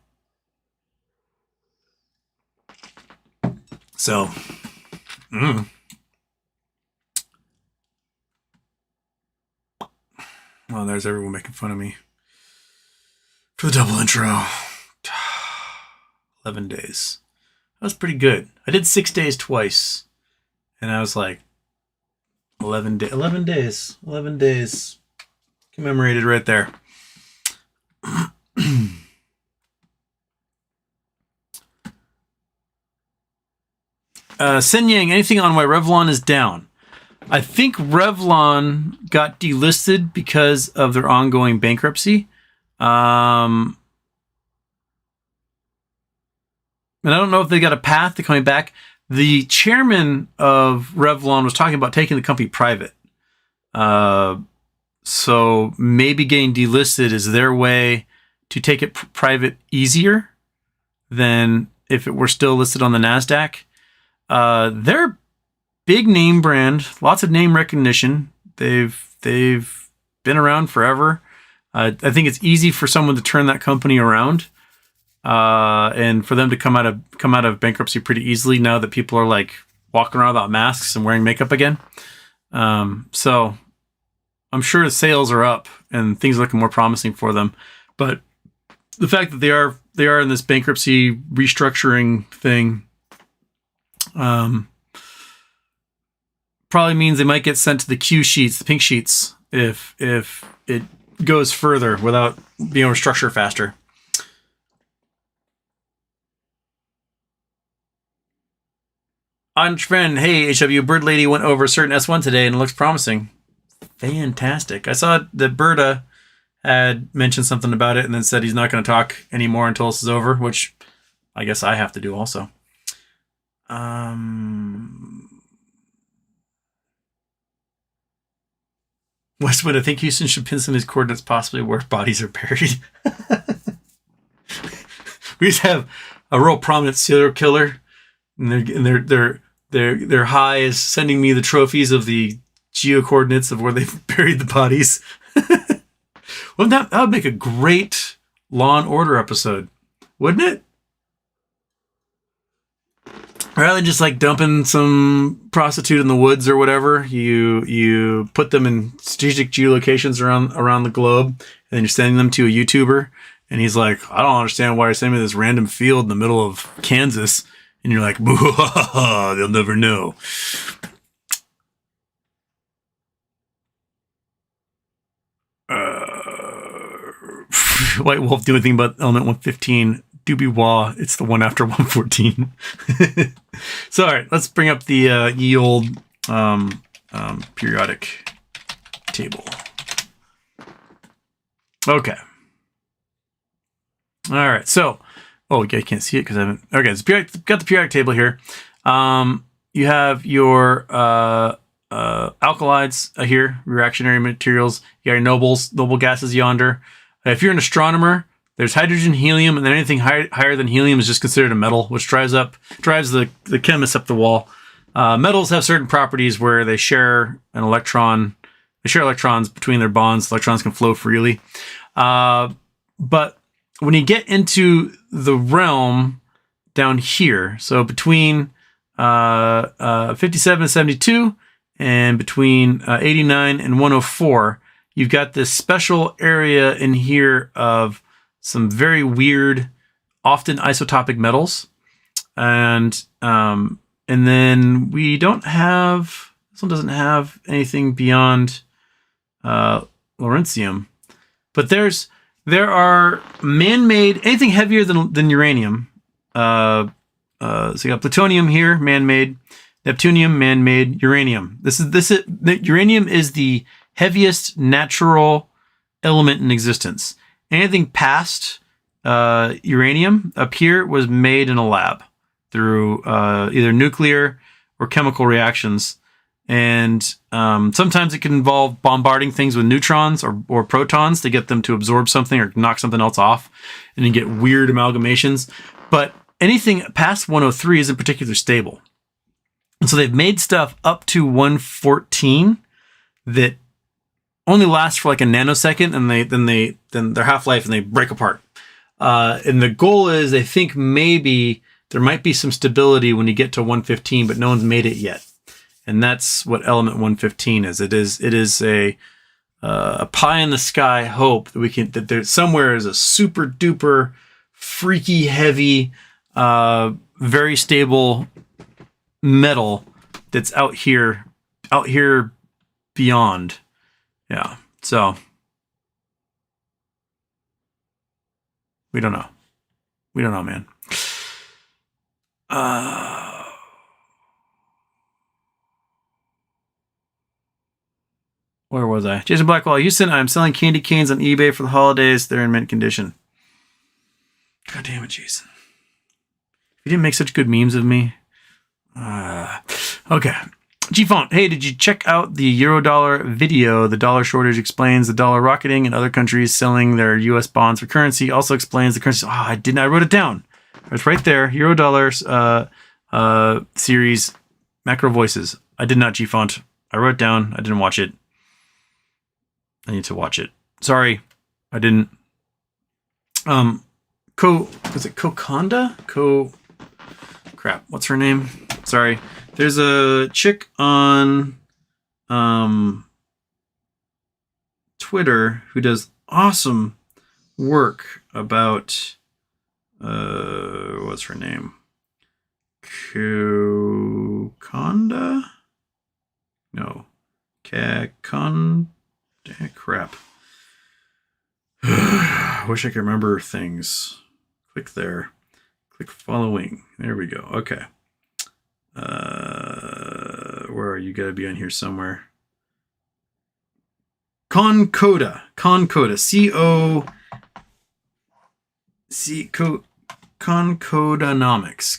So, well, there's everyone making fun of me for the double intro. 11 days. That was pretty good. I did 6 days twice, and I was like, 11 days commemorated right there. Sen Yang, anything on why Revlon is down? I think Revlon got delisted because of their ongoing bankruptcy. And I don't know if they got a path to coming back. The chairman of Revlon was talking about taking the company private. So maybe getting delisted is their way to take it private easier than if it were still listed on the NASDAQ. They're big name brand, lots of name recognition. They've been around forever. I think it's easy for someone to turn that company around. And for them to come out of bankruptcy pretty easily now that people are like walking around without masks and wearing makeup again. So I'm sure the sales are up and things are looking more promising for them. But the fact that they are in this bankruptcy restructuring thing, probably means they might get sent to the Q sheets, the pink sheets, if it goes further without being able to restructure faster. On friend, hey HW, Bird Lady went over a certain S1 today and it looks promising. Fantastic. I saw that Berta had mentioned something about it and then said he's not going to talk anymore until this is over, which I guess I have to do also. Westwood, I think Houston should pin some of his coordinates possibly where bodies are buried. We just have a real prominent serial killer, and their high is sending me the trophies of the geo coordinates of where they've buried the bodies. Well, that would make a great Law and Order episode, wouldn't it? Rather than just like dumping some prostitute in the woods or whatever, you put them in strategic geolocations around the globe, and then you're sending them to a YouTuber, and he's like, I don't understand why you're sending me this random field in the middle of Kansas, and you're like, they'll never know. White Wolf do anything about element 115. Doobie Wah, it's the one after 114. So, all right, let's bring up the ye old periodic table. Okay. All right, so, I can't see it because I haven't. Okay, so got the periodic table here. You have your alkalides here, reactionary materials. You got your noble gases yonder. If you're an astronomer, there's hydrogen, helium, and then anything higher than helium is just considered a metal, which drives the chemists up the wall. Metals have certain properties where they share an electron. They share electrons between their bonds. Electrons can flow freely. But when you get into the realm down here, so between 57 and 72, and between 89 and 104, you've got this special area in here of some very weird, often isotopic metals. And then we don't have, this one doesn't have anything beyond lawrencium. But there are man-made, anything heavier than uranium. So you got plutonium here, man-made, neptunium, man-made, uranium. Uranium is the heaviest natural element in existence. Anything past uranium up here was made in a lab through either nuclear or chemical reactions. And sometimes it can involve bombarding things with neutrons or protons to get them to absorb something or knock something else off, and you get weird amalgamations. But anything past 103 isn't particularly stable. And so they've made stuff up to 114 that only lasts for like a nanosecond, and then their half-life and they break apart. And the goal is, they think maybe there might be some stability when you get to 115, but no one's made it yet. And that's what element 115 is. It is a pie in the sky hope that there somewhere is a super duper freaky heavy, very stable metal that's out here beyond. Yeah. So we don't know. We don't know, man. Where was I? Jason Blackwell, Houston, I'm selling candy canes on eBay for the holidays. They're in mint condition. God damn it, Jason. You didn't make such good memes of me. Okay. G-Font, hey, did you check out the Eurodollar video? The dollar shortage explains the dollar rocketing and other countries selling their U.S. bonds for currency. Also explains the currency. Oh, I didn't. I wrote it down. It's right there. Eurodollar series, Macro Voices. I did not G-Font. I wrote it down. I didn't watch it. I need to watch it. Sorry, I didn't. Was it Kokonda? Crap. What's her name? Sorry. There's a chick on Twitter who does awesome work about what's her name? Kokonda? No. Crap. Wish I could remember things. Click there. Click following. There we go. Okay. Where are you? Gotta be on here somewhere. Concoda. Concodanomics.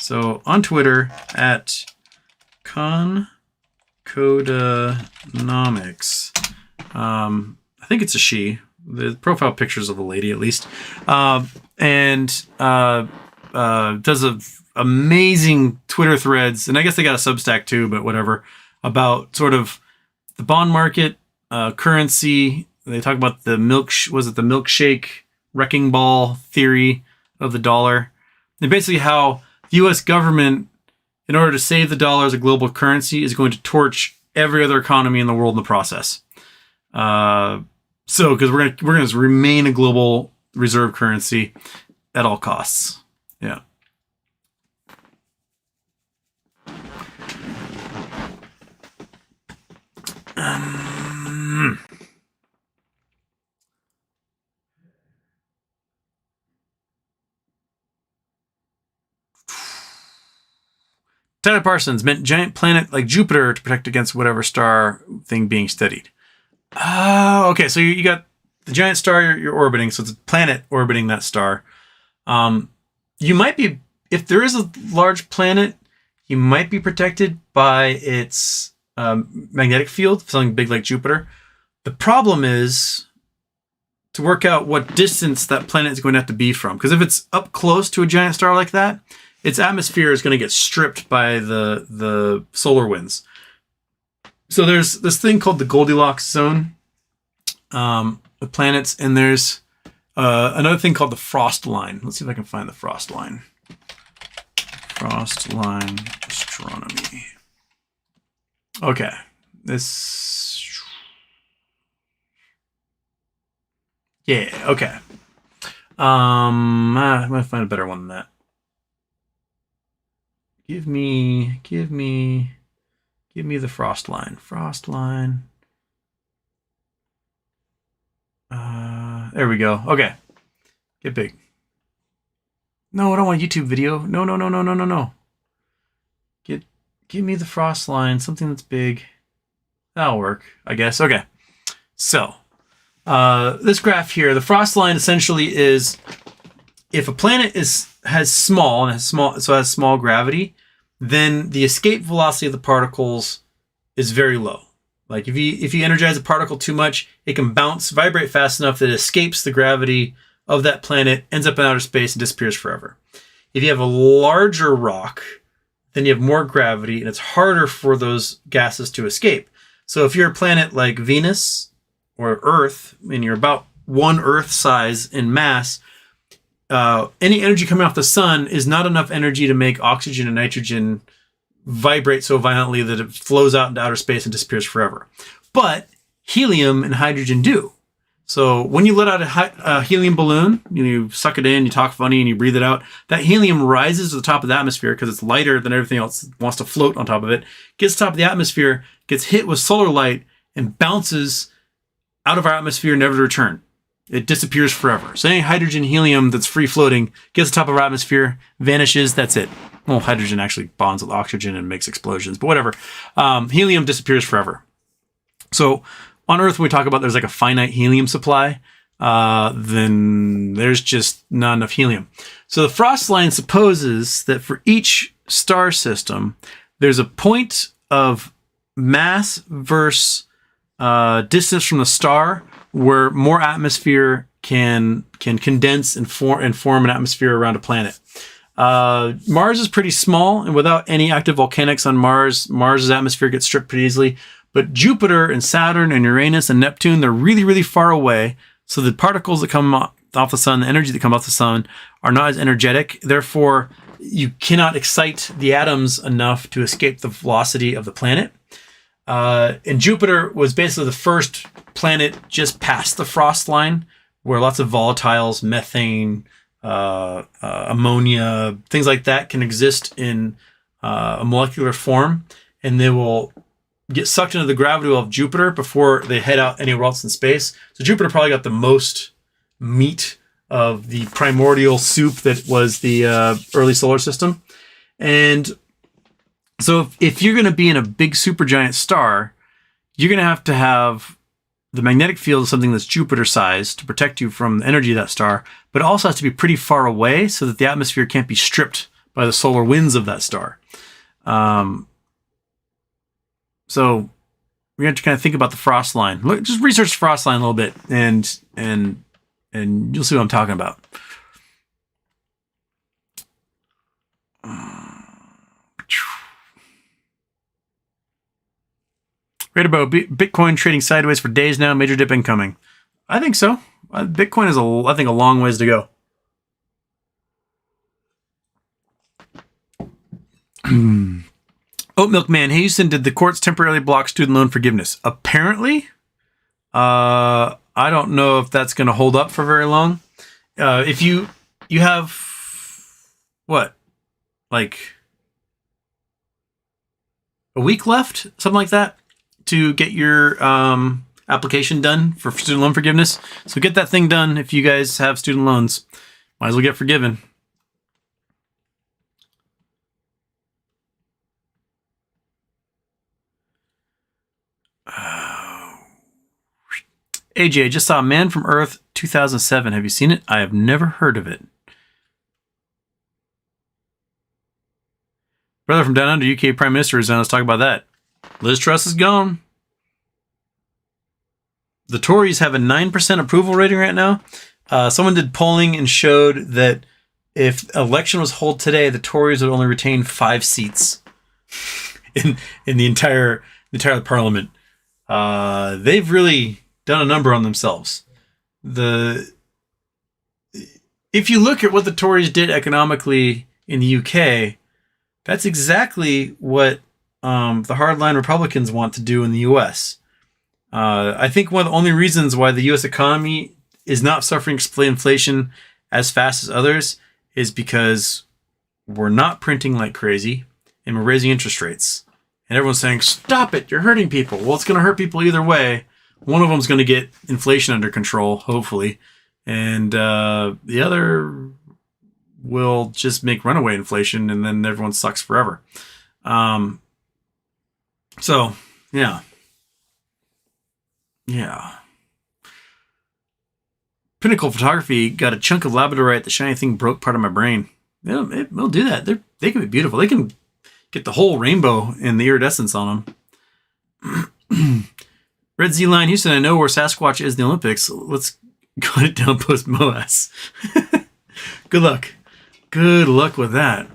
So on Twitter at Concodanomics. I think it's a she. The profile pictures of a lady, at least. And does amazing Twitter threads, and I guess they got a Substack too, but whatever, about sort of the bond market, currency. They talk about the milkshake wrecking ball theory of the dollar, and basically how the U.S. government, in order to save the dollar as a global currency, is going to torch every other economy in the world in the process. So because we're gonna remain a global reserve currency at all costs. Yeah. Tyler Parsons meant giant planet like Jupiter to protect against whatever star thing being studied. Okay, so you got the giant star you're orbiting, so it's a planet orbiting that star. You might be, if there is a large planet, you might be protected by its magnetic field, something big like Jupiter. The problem is to work out what distance that planet is going to have to be from. Because if it's up close to a giant star like that, its atmosphere is going to get stripped by the solar winds. So there's this thing called the Goldilocks zone, the planets, and there's another thing called the frost line. Let's see if I can find the frost line. Frost line astronomy. Okay, this. Yeah. Okay. I'm gonna find a better one than that. Give me the frost line. Frost line. There we go. Okay. Get big. No, I don't want a YouTube video. No. Give me the frost line. Something that's big. That'll work, I guess. Okay. So, this graph here, the frost line essentially is if a planet has small gravity, then the escape velocity of the particles is very low. Like if you energize a particle too much, it can vibrate fast enough that it escapes the gravity of that planet, ends up in outer space, and disappears forever. If you have a larger rock, then you have more gravity, and it's harder for those gases to escape. So if you're a planet like Venus or Earth, and you're about one Earth size in mass, any energy coming off the sun is not enough energy to make oxygen and nitrogen vibrate so violently that it flows out into outer space and disappears forever. But helium and hydrogen do. So when you let out a helium balloon, you suck it in, you talk funny, and you breathe it out, that helium rises to the top of the atmosphere because it's lighter than everything else, it wants to float on top of it, gets to the top of the atmosphere, gets hit with solar light, and bounces out of our atmosphere, never to return. It disappears forever. So any hydrogen, helium that's free floating gets to the top of our atmosphere, vanishes, that's it. Well, hydrogen actually bonds with oxygen and makes explosions, but whatever. Helium disappears forever. So on Earth, when we talk about there's like a finite helium supply, then there's just not enough helium. So the frost line supposes that for each star system, there's a point of mass versus distance from the star where more atmosphere can condense and form an atmosphere around a planet. Mars is pretty small, and without any active volcanics on Mars's atmosphere gets stripped pretty easily. But Jupiter and Saturn and Uranus and Neptune, they're really, really far away. So the particles that come off the sun, the energy that comes off the sun, are not as energetic. Therefore, you cannot excite the atoms enough to escape the velocity of the planet. And Jupiter was basically the first planet just past the frost line, where lots of volatiles, methane, ammonia, things like that can exist in a molecular form, and they will get sucked into the gravity well of Jupiter before they head out anywhere else in space. So Jupiter probably got the most meat of the primordial soup that was the early solar system. And so if you're going to be in a big supergiant star, you're going to have the magnetic field of something that's Jupiter-sized to protect you from the energy of that star, but it also has to be pretty far away so that the atmosphere can't be stripped by the solar winds of that star. So we have to kind of think about the frost line. Just research the frost line a little bit, and you'll see what I'm talking about. Read about Bitcoin trading sideways for days now. Major dip incoming. I think so. Bitcoin is, I think, a long ways to go. Oat Milk Man, hey Houston, did the courts temporarily block student loan forgiveness? Apparently. I don't know if that's going to hold up for very long. If you have, what, like a week left, something like that, to get your application done for student loan forgiveness. So get that thing done if you guys have student loans. Might as well get forgiven. AJ, just saw Man from Earth 2007. Have you seen it? I have never heard of it. Brother from down under, UK Prime Minister is on. Let's talk about that. Liz Truss is gone. The Tories have a 9% approval rating right now. Someone did polling and showed that if election was held today, the Tories would only retain 5 seats in the entire parliament. They've really done a number on themselves. If you look at what the Tories did economically in the UK, that's exactly what the hardline Republicans want to do in the US. I think one of the only reasons why the US economy is not suffering inflation as fast as others is because we're not printing like crazy and we're raising interest rates. And everyone's saying, stop it, you're hurting people. Well, it's going to hurt people either way. One of them's going to get inflation under control, hopefully. And the other will just make runaway inflation, and then everyone sucks forever. So, yeah. Yeah. Pinnacle Photography got a chunk of Labradorite. The shiny thing broke part of my brain. It'll do that. They can be beautiful. They can Get the whole rainbow and the iridescence on them. Red Z Line Houston, I know where Sasquatch is in the Olympics. Let's cut it down post MOAS. Good luck. Good luck with that.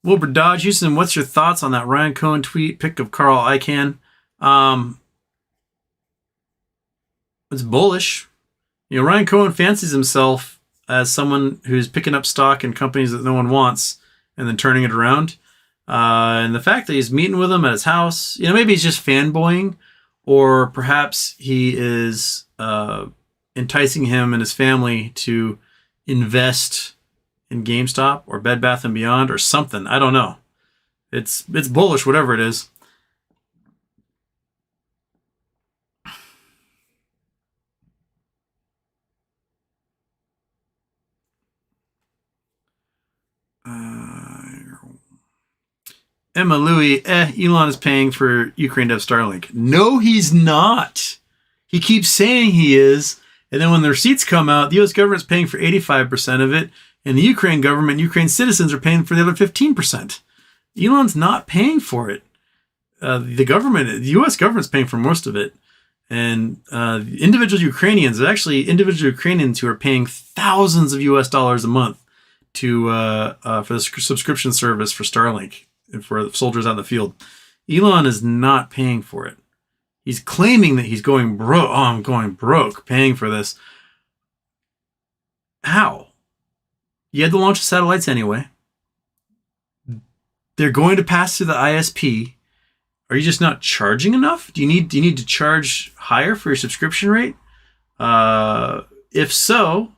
Wilbur Dodge Houston, what's your thoughts on that Ryan Cohen tweet? Pick of Carl Icahn. It's bullish. Ryan Cohen fancies himself as someone who's picking up stock in companies that no one wants and then turning it around. And the fact that he's meeting with him at his house, maybe he's just fanboying, or perhaps he is enticing him and his family to invest in GameStop or Bed Bath & Beyond or something. I don't know. It's bullish, whatever it is. Emma Louie, Elon is paying for Ukraine to have Starlink. No, he's not. He keeps saying he is. And then when the receipts come out, the U.S. government's paying for 85% of it. And the Ukraine government, Ukraine citizens are paying for the other 15%. Elon's not paying for it. The U.S. government's paying for most of it. And individual Ukrainians, there's actually individual Ukrainians who are paying thousands of U.S. dollars a month for the subscription service for Starlink and for the soldiers out in the field. Elon is not paying for it. He's claiming that he's going broke. Oh, I'm going broke paying for this. How? You had to launch the satellites anyway. They're going to pass through the ISP. Are you just not charging enough? Do you need to charge higher for your subscription rate? If so,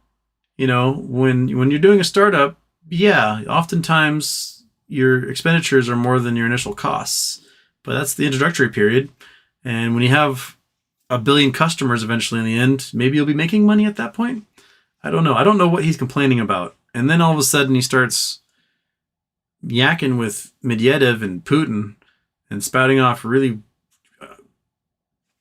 when you're doing a startup, yeah, oftentimes your expenditures are more than your initial costs. But that's the introductory period. And when you have 1 billion customers eventually in the end, maybe you'll be making money at that point. I don't know. I don't know what he's complaining about. And then all of a sudden he starts yakking with Medvedev and Putin and spouting off really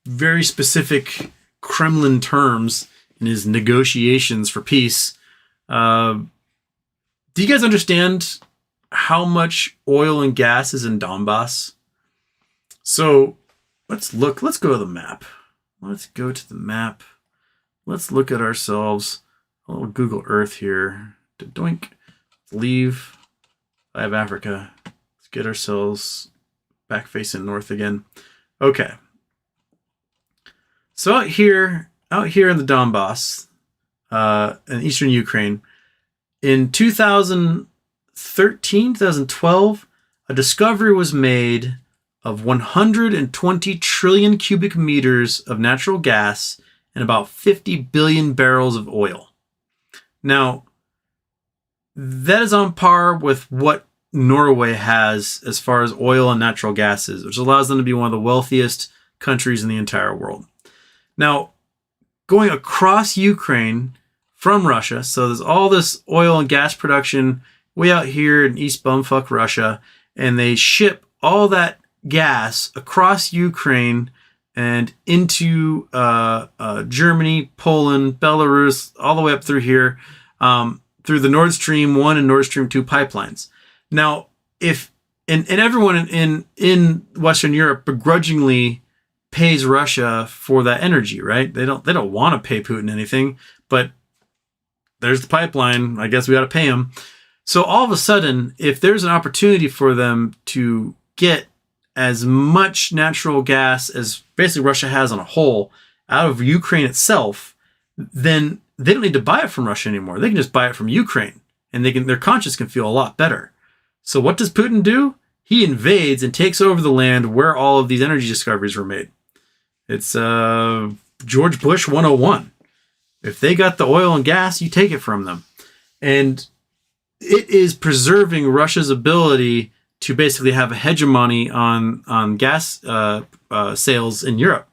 very specific Kremlin terms in his negotiations for peace. Do you guys understand how much oil and gas is in Donbass? So let's go to the map. Let's go to the map. Let's look at ourselves. A little Google Earth here. Doink. Leave. I have Africa. Let's get ourselves back facing north again. Okay. So out here in the Donbass, in eastern Ukraine, in 2013, 2012, a discovery was made of 120 trillion cubic meters of natural gas and about 50 billion barrels of oil. Now, that is on par with what Norway has as far as oil and natural gas is, which allows them to be one of the wealthiest countries in the entire world. Now, going across Ukraine from Russia, so there's all this oil and gas production way out here in East Bumfuck Russia, and they ship all that gas across Ukraine and into Germany, Poland, Belarus, all the way up through here, through the Nord Stream 1 and Nord Stream 2 pipelines. Now, if and everyone in Western Europe begrudgingly pays Russia for that energy, right? They don't want to pay Putin anything, but there's the pipeline. I guess we got to pay him. So all of a sudden, if there's an opportunity for them to get as much natural gas as basically Russia has on a whole out of Ukraine itself, then they don't need to buy it from Russia anymore. They can just buy it from Ukraine, and their conscience can feel a lot better. So what does Putin do? He invades and takes over the land where all of these energy discoveries were made. It's George Bush 101. If they got the oil and gas, you take it from them. And it is preserving Russia's ability to basically have a hegemony on gas sales in Europe.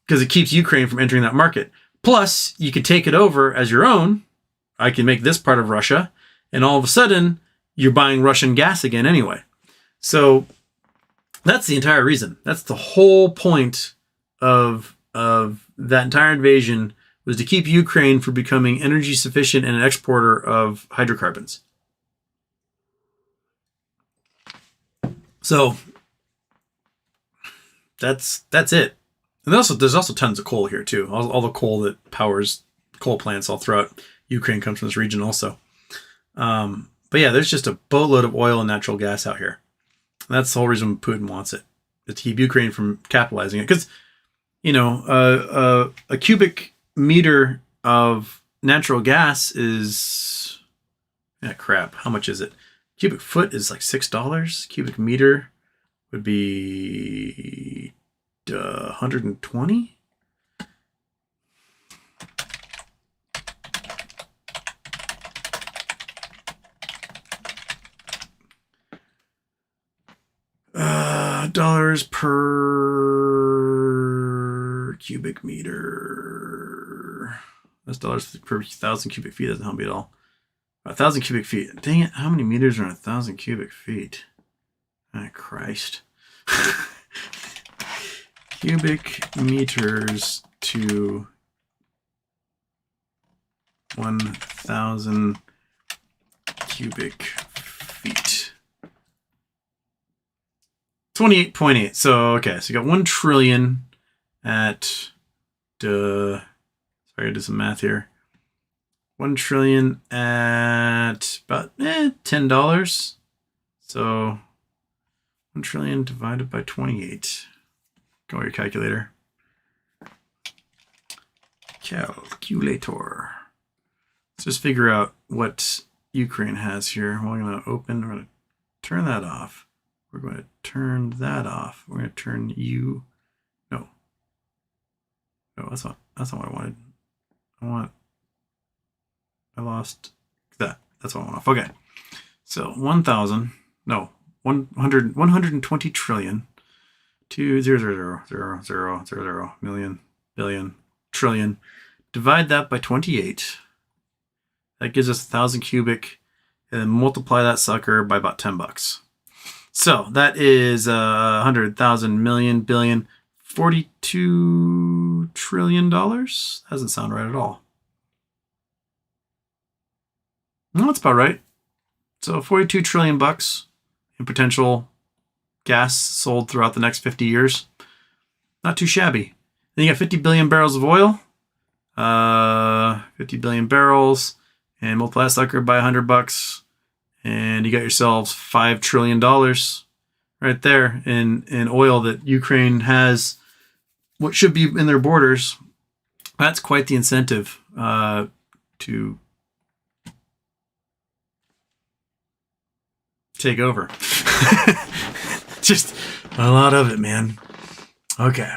because it keeps Ukraine from entering that market. Plus, you could take it over as your own. I can make this part of Russia, and all of a sudden, you're buying Russian gas again anyway. So that's the entire reason. That's the whole point of that entire invasion, was to keep Ukraine from becoming energy sufficient and an exporter of hydrocarbons. So that's it. And there's also tons of coal here too. All the coal that powers coal plants all throughout Ukraine comes from this region also. But yeah, there's just a boatload of oil and natural gas out here. And that's the whole reason Putin wants it, to keep Ukraine from capitalizing it. Because, a cubic meter of natural gas is, how much is it? Cubic foot is like $6. Cubic meter would be 120. Dollars per cubic meter. That's dollars per 1,000 cubic feet. Doesn't help me at all. 1,000 cubic feet. Dang it! How many meters are in 1,000 cubic feet? Oh, Christ. Cubic meters to 1,000 cubic feet. 28.8. So, okay. So you got 1 trillion at, sorry, I did some math here. 1 trillion at about $10. So 1 trillion divided by 28. Go with your calculator. Calculator. Let's just figure out what Ukraine has here. We're going to turn that off. We're going to turn that off. We're going to turn no, that's not what I wanted. I lost that. That's what I want off. Okay. So 120 trillion to 0.0000000 million, billion, trillion. Divide that by 28. That gives us 1,000 cubic, and then multiply that sucker by about $10. So that is 100,000 million, billion, $42 trillion. Doesn't sound right at all. No, that's about right. So 42 trillion bucks in potential gas sold throughout the next 50 years. Not too shabby. Then you got 50 billion barrels of oil. 50 billion barrels, and multiply that sucker by $100, and you got yourselves $5 trillion right there in oil that Ukraine has, what should be in their borders. That's quite the incentive to take over. Just a lot of it, man. Okay.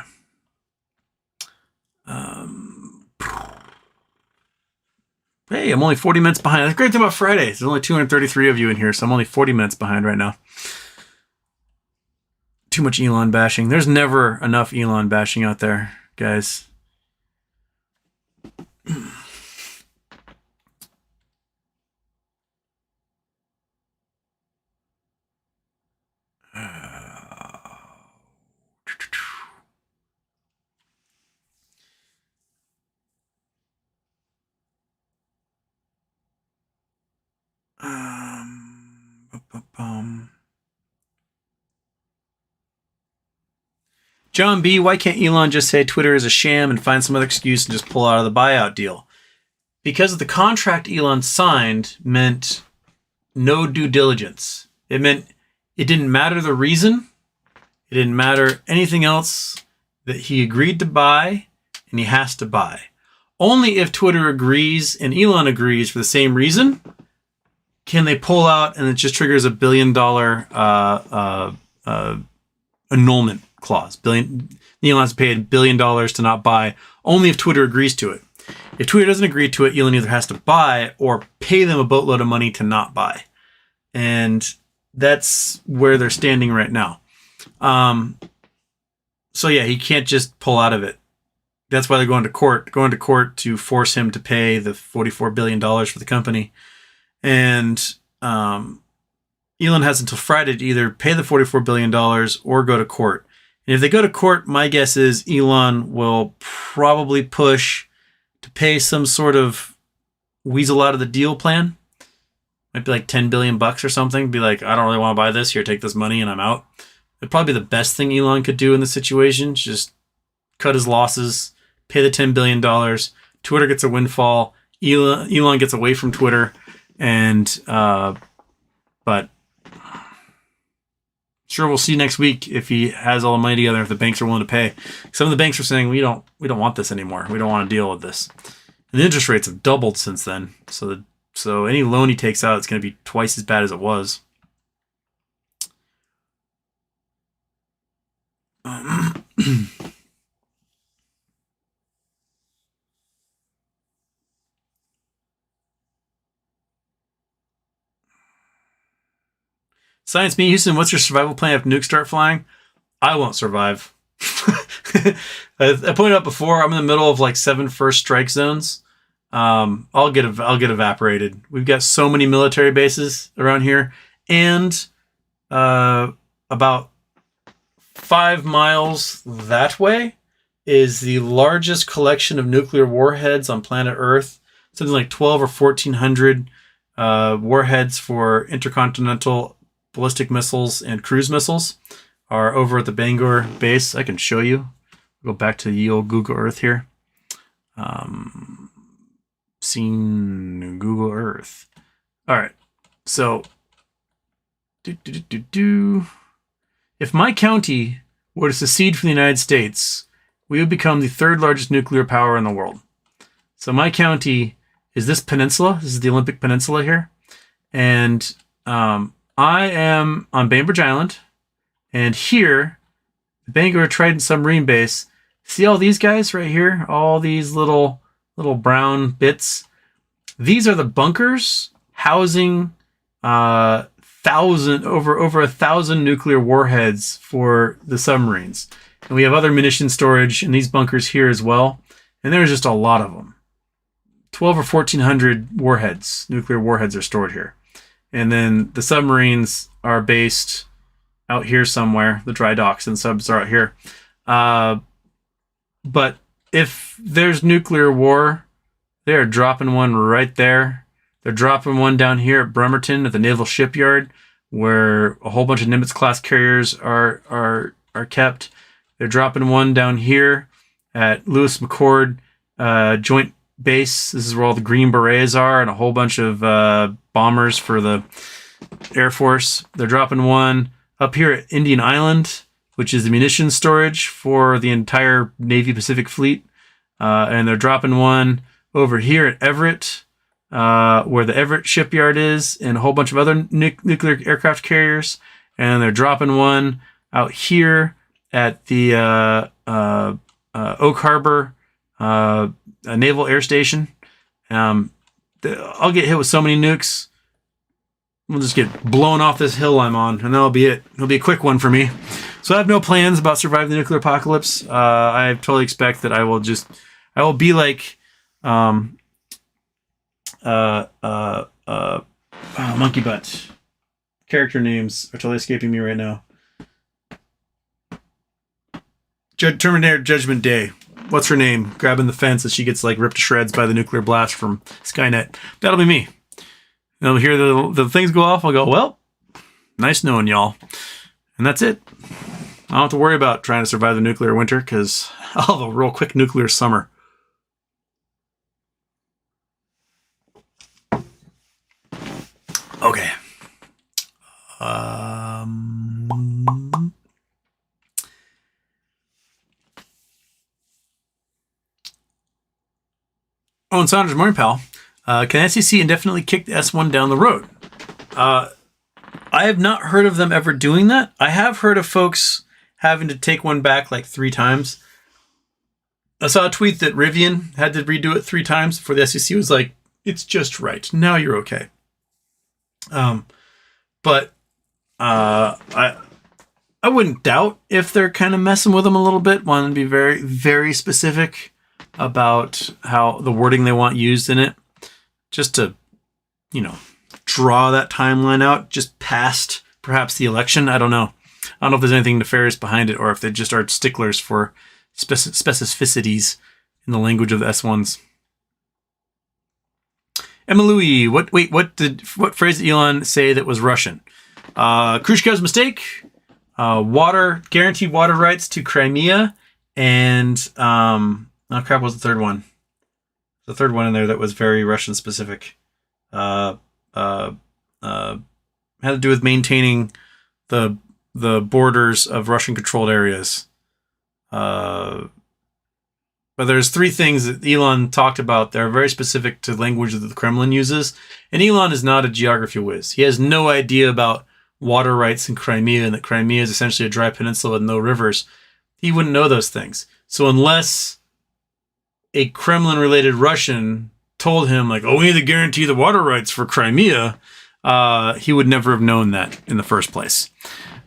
Hey, I'm only 40 minutes behind. That's the great thing about Fridays. There's only 233 of you in here, so I'm only 40 minutes behind right now. Too much Elon bashing. There's never enough Elon bashing out there, guys. John B., why can't Elon just say Twitter is a sham and find some other excuse and just pull out of the buyout deal? Because the contract Elon signed meant no due diligence. It meant it didn't matter the reason. It didn't matter anything else, that he agreed to buy, and he has to buy. Only if Twitter agrees and Elon agrees for the same reason can they pull out, and it just triggers a $1 billion annulment clause. Elon has to pay $1 billion to not buy, only if Twitter agrees to it. If Twitter doesn't agree to it, Elon either has to buy or pay them a boatload of money to not buy. And that's where they're standing right now. So yeah, he can't just pull out of it. That's why they're going to court to force him to pay the $44 billion for the company. And Elon has until Friday to either pay the $44 billion or go to court. And if they go to court, my guess is Elon will probably push to pay some sort of weasel out of the deal plan. Might be like $10 billion or something. Be like, I don't really want to buy this. Here, take this money and I'm out. It'd probably be the best thing Elon could do in this situation. Just cut his losses, pay the $10 billion. Twitter gets a windfall. Elon gets away from Twitter. And, but sure, we'll see next week if he has all the money together, if the banks are willing to pay. Some of the banks are saying, we don't want this anymore. We don't want to deal with this. And the interest rates have doubled since then. So any loan he takes out, it's going to be twice as bad as it was. Science Me Houston, what's your survival plan if nukes start flying? I won't survive. I pointed out before, I'm in the middle of like 7 first strike zones. I'll get evaporated. We've got so many military bases around here, and about 5 miles that way is the largest collection of nuclear warheads on planet Earth. Something like 12 or 1,400 warheads for intercontinental ballistic missiles and cruise missiles are over at the Bangor base. I can show you. Go back to the old Google Earth here. Seen Google Earth. All right. So, if my county were to secede from the United States, we would become the 3rd largest nuclear power in the world. So my county is this peninsula. This is the Olympic Peninsula here. And I am on Bainbridge Island. And here, the Bangor Trident submarine base. See all these guys right here? All these little brown bits. These are the bunkers housing over 1,000 nuclear warheads for the submarines. And we have other munition storage in these bunkers here as well. And there's just a lot of them. 12 or 1,400 warheads, nuclear warheads are stored here. And then the submarines are based out here somewhere. The dry docks and subs are out here. But if there's nuclear war, they are dropping one right there. They're dropping one down here at Bremerton at the Naval Shipyard, where a whole bunch of Nimitz-class carriers are kept. They're dropping one down here at Lewis McChord Joint Base. This is where all the Green Berets are and a whole bunch of bombers for the Air Force. They're dropping one up here at Indian Island, which is the munitions storage for the entire Navy Pacific Fleet. And they're dropping one over here at Everett, where the Everett shipyard is, and a whole bunch of other nuclear aircraft carriers. And they're dropping one out here at the Oak Harbor Naval Air Station. I'll get hit with so many nukes. We'll just get blown off this hill I'm on, and that'll be it. It'll be a quick one for me. So I have no plans about surviving the nuclear apocalypse. I totally expect that I will be like monkey butt. Character names are totally escaping me right now. Terminator Judgment Day. What's her name? Grabbing the fence as she gets like ripped to shreds by the nuclear blast from Skynet. That'll be me. And I'll hear the things go off. I'll go, well, nice knowing y'all. And that's it. I don't have to worry about trying to survive the nuclear winter because I'll have a real quick nuclear summer. Okay. Oh, and Saunders, morning, pal. Can SEC indefinitely kick the S1 down the road? I have not heard of them ever doing that. I have heard of folks having to take one back like 3 times. I saw a tweet that Rivian had to redo it 3 times before the SEC was like, it's just right. Now you're okay. But I wouldn't doubt if they're kind of messing with them a little bit, wanting to be very, very specific. about how the wording they want used in it, just to, draw that timeline out just past perhaps the election. I don't know. I don't know if there's anything nefarious behind it or if they just are sticklers for specificities in the language of the S1s. Emma Louie, what phrase did Elon say that was Russian? Khrushchev's mistake, guaranteed water rights to Crimea, and what was the third one? The third one in there that was very Russian specific. Had to do with maintaining the borders of Russian controlled areas. But there's three things that Elon talked about that are very specific to language that the Kremlin uses. And Elon is not a geography whiz. He has no idea about water rights in Crimea and that Crimea is essentially a dry peninsula with no rivers. He wouldn't know those things. So unless a Kremlin-related Russian told him, like, we need to guarantee the water rights for Crimea, he would never have known that in the first place.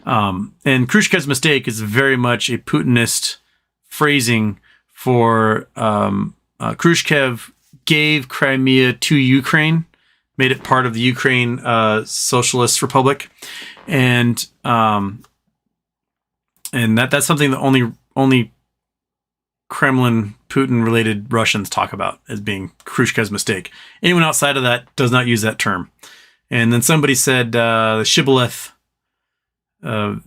And Khrushchev's mistake is very much a Putinist phrasing for Khrushchev gave Crimea to Ukraine, made it part of the Ukraine Socialist Republic, and that's something that only Kremlin Putin related Russians talk about as being Khrushchev's mistake. Anyone outside of that does not use that term. And then somebody said the shibboleth. A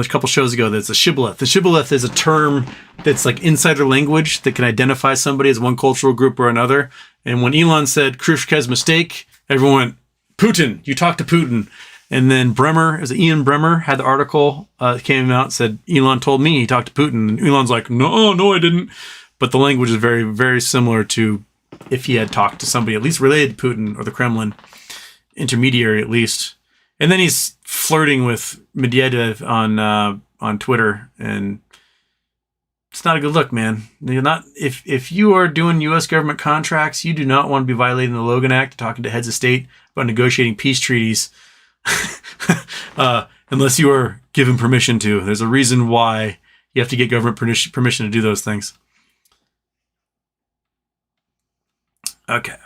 couple shows ago, that's a shibboleth. The shibboleth is a term that's like insider language that can identify somebody as one cultural group or another. And when Elon said Khrushchev's mistake, everyone went, Putin, you talked to Putin. And then Ian Bremmer had the article came out and said, Elon told me he talked to Putin. And Elon's like, no, I didn't. But the language is very, very similar to if he had talked to somebody at least related to Putin or the Kremlin, intermediary at least. And then he's flirting with Medvedev on Twitter, and it's not a good look, man. You're not if you are doing U.S. government contracts, you do not want to be violating the Logan Act, talking to heads of state about negotiating peace treaties, unless you are given permission to. There's a reason why you have to get government permission to do those things. Okay.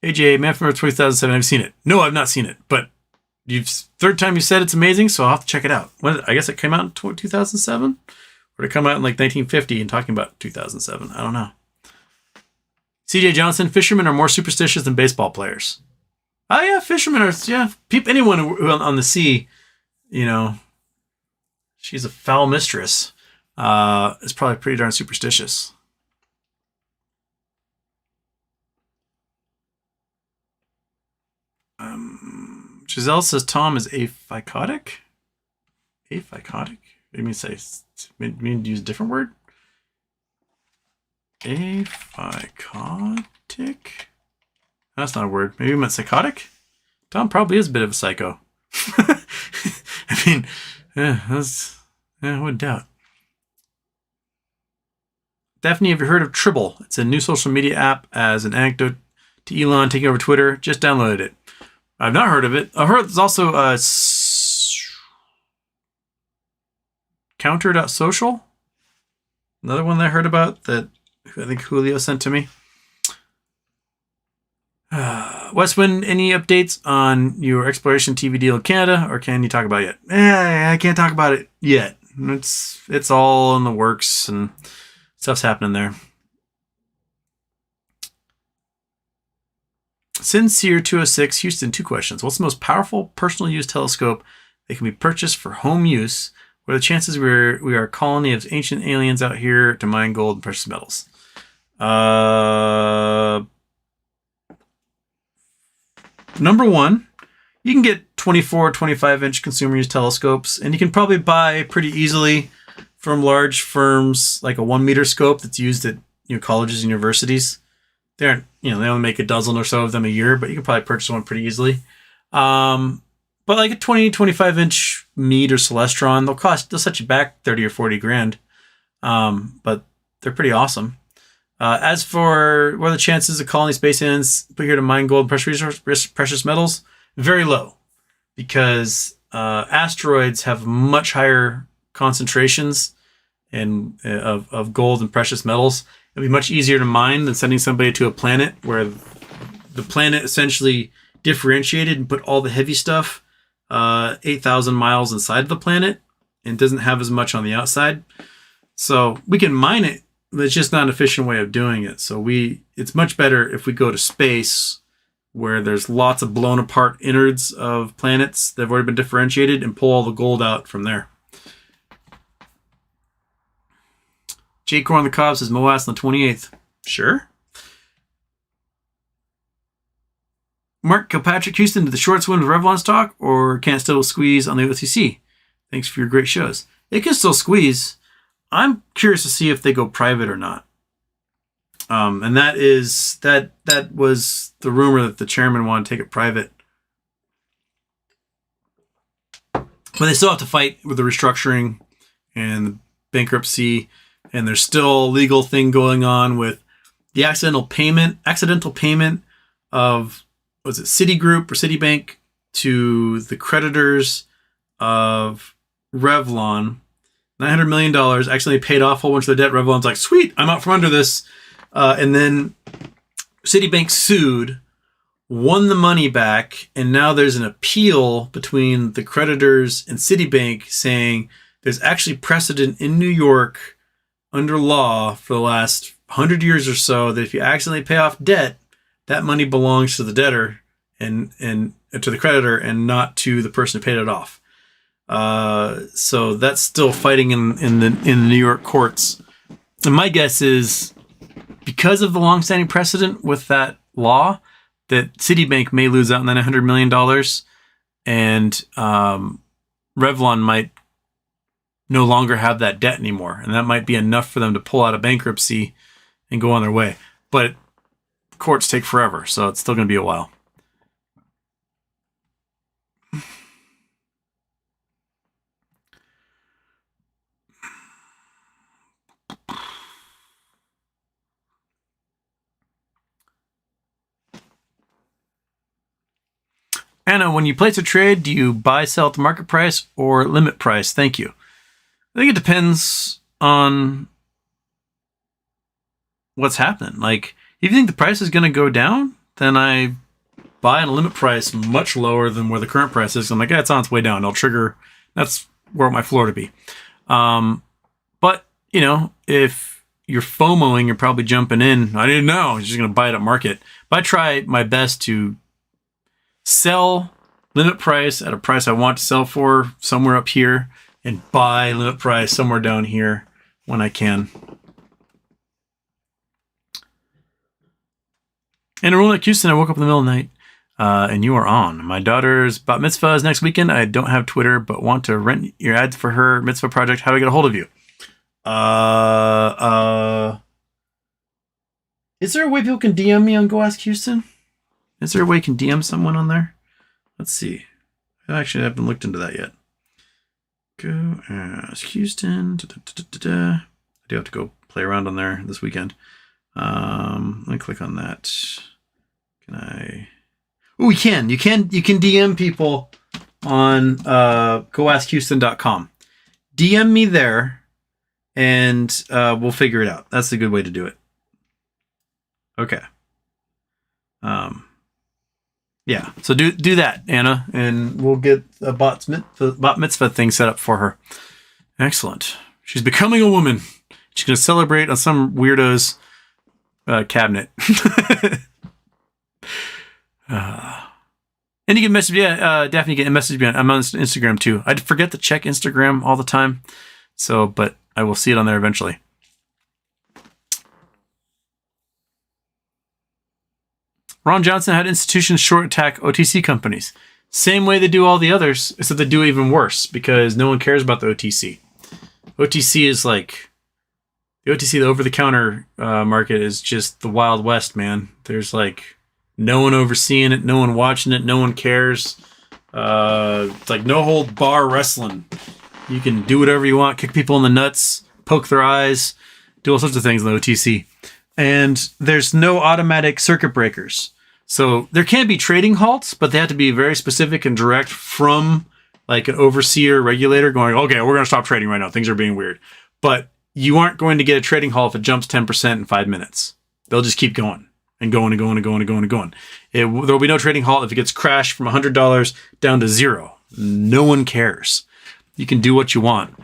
AJ, Man from Earth 2007, I've seen it. No, I've not seen it, but third time you said it's amazing, so I'll have to check it out. I guess it came out in 2007? Or did it come out in like 1950 and talking about 2007? I don't know. CJ Johnson, fishermen are more superstitious than baseball players. Oh yeah, fishermen are, anyone on the sea, she's a foul mistress, is probably pretty darn superstitious. Giselle says Tom is aphycotic. Aphycotic? What do you mean say? You mean use a different word? Aphycotic? That's not a word. Maybe you meant psychotic? Tom probably is a bit of a psycho. I mean, I wouldn't doubt. Daphne, have you heard of Tribble? It's a new social media app as an anecdote to Elon taking over Twitter. Just downloaded it. I've not heard of it. I've heard there's also Counter.social. Another one that I heard about that I think Julio sent to me. Westwind, any updates on your exploration TV deal in Canada, or can you talk about it yet? I can't talk about it yet. It's all in the works and stuff's happening there. Sincere 206, Houston, 2 questions. What's the most powerful personal use telescope that can be purchased for home use? What are the chances we are a colony of ancient aliens out here to mine gold and precious metals? Number one, you can get 24, 25-inch consumer use telescopes, and you can probably buy pretty easily from large firms like a 1-meter scope that's used at colleges and universities. They aren't, they only make a dozen or so of them a year, but you can probably purchase one pretty easily. But like a 20, 25-inch Meade or Celestron, they'll set you back 30 or 40 grand. But they're pretty awesome. As for what are the chances of colony space aliens put here to mine gold and precious metals, very low, because asteroids have much higher concentrations and of gold and precious metals. It'd be much easier to mine than sending somebody to a planet where the planet essentially differentiated and put all the heavy stuff 8,000 miles inside of the planet and doesn't have as much on the outside. So we can mine it, but it's just not an efficient way of doing it. So it's much better if we go to space where there's lots of blown apart innards of planets that have already been differentiated and pull all the gold out from there. Jake Core on the Cobb says Moas on the 28th. Sure. Mark Kilpatrick Houston, did the shorts win with Revlon stock or can't still squeeze on the OTC? Thanks for your great shows. It can still squeeze. I'm curious to see if they go private or not. And that was the rumor that the chairman wanted to take it private. But they still have to fight with the restructuring and the bankruptcy. And there's still a legal thing going on with the accidental payment of, was it Citigroup or Citibank to the creditors of Revlon. $900 million accidentally paid off a whole bunch of the debt. Revlon's like, sweet, I'm out from under this. And then Citibank sued, won the money back, and now there's an appeal between the creditors and Citibank saying there's actually precedent in New York under law for the last 100 years or so that if you accidentally pay off debt, that money belongs to the debtor and to the creditor and not to the person who paid it off. So that's still fighting in the New York courts. And my guess is because of the longstanding precedent with that law, that Citibank may lose out on that $100 million, and Revlon might no longer have that debt anymore, and that might be enough for them to pull out of bankruptcy and go on their way. But courts take forever, so it's still going to be a while. Anna, when you place a trade, do you buy, sell at the market price or limit price? Thank you. I think it depends on what's happening. Like, if you think the price is going to go down, then I buy at a limit price much lower than where the current price is. I'm like, yeah, it's on its way down. I'll trigger. That's where my floor to be. But, if you're FOMOing, you're probably jumping in. I didn't know. You're just going to buy it at market. But I try my best to sell limit price at a price I want to sell for somewhere up here and buy limit price somewhere down here when I can. And Aruna Houston, I woke up in the middle of the night and you are on. My daughter's bat mitzvah is next weekend. I don't have Twitter, but want to rent your ads for her mitzvah project. How do I get a hold of you? Is there a way people can DM me on Go Ask Houston? Is there a way you can DM someone on there? Let's see. Actually, I haven't looked into that yet. Go Ask Houston. I do have to go play around on there this weekend. Let me click on that. Can I? Oh, we can. You can DM people on goaskhouston.com. DM me there, and we'll figure it out. That's a good way to do it. Okay. Yeah. So do that, Anna, and we'll get a bat mitzvah thing set up for her. Excellent. She's becoming a woman. She's going to celebrate on some weirdo's cabinet. And you can message me. Daphne, you can message me. I'm on Instagram too. I forget to check Instagram all the time. So, but I will see it on there eventually. Ron Johnson had institutions short attack OTC companies. Same way they do all the others, except they do it even worse because no one cares about the OTC. OTC is like the OTC, the over-the-counter market, is just the Wild West, man. There's like no one overseeing it, no one watching it, no one cares. It's like no hold bar wrestling. You can do whatever you want, kick people in the nuts, poke their eyes, do all sorts of things in the OTC. And there's no automatic circuit breakers. So there can be trading halts, but they have to be very specific and direct from like an overseer regulator going, okay, we're going to stop trading right now. Things are being weird. But you aren't going to get a trading halt if it jumps 10% in 5 minutes. They'll just keep going and going and going and going and going and going. There'll be no trading halt if it gets crashed from $100 down to zero. No one cares. You can do what you want,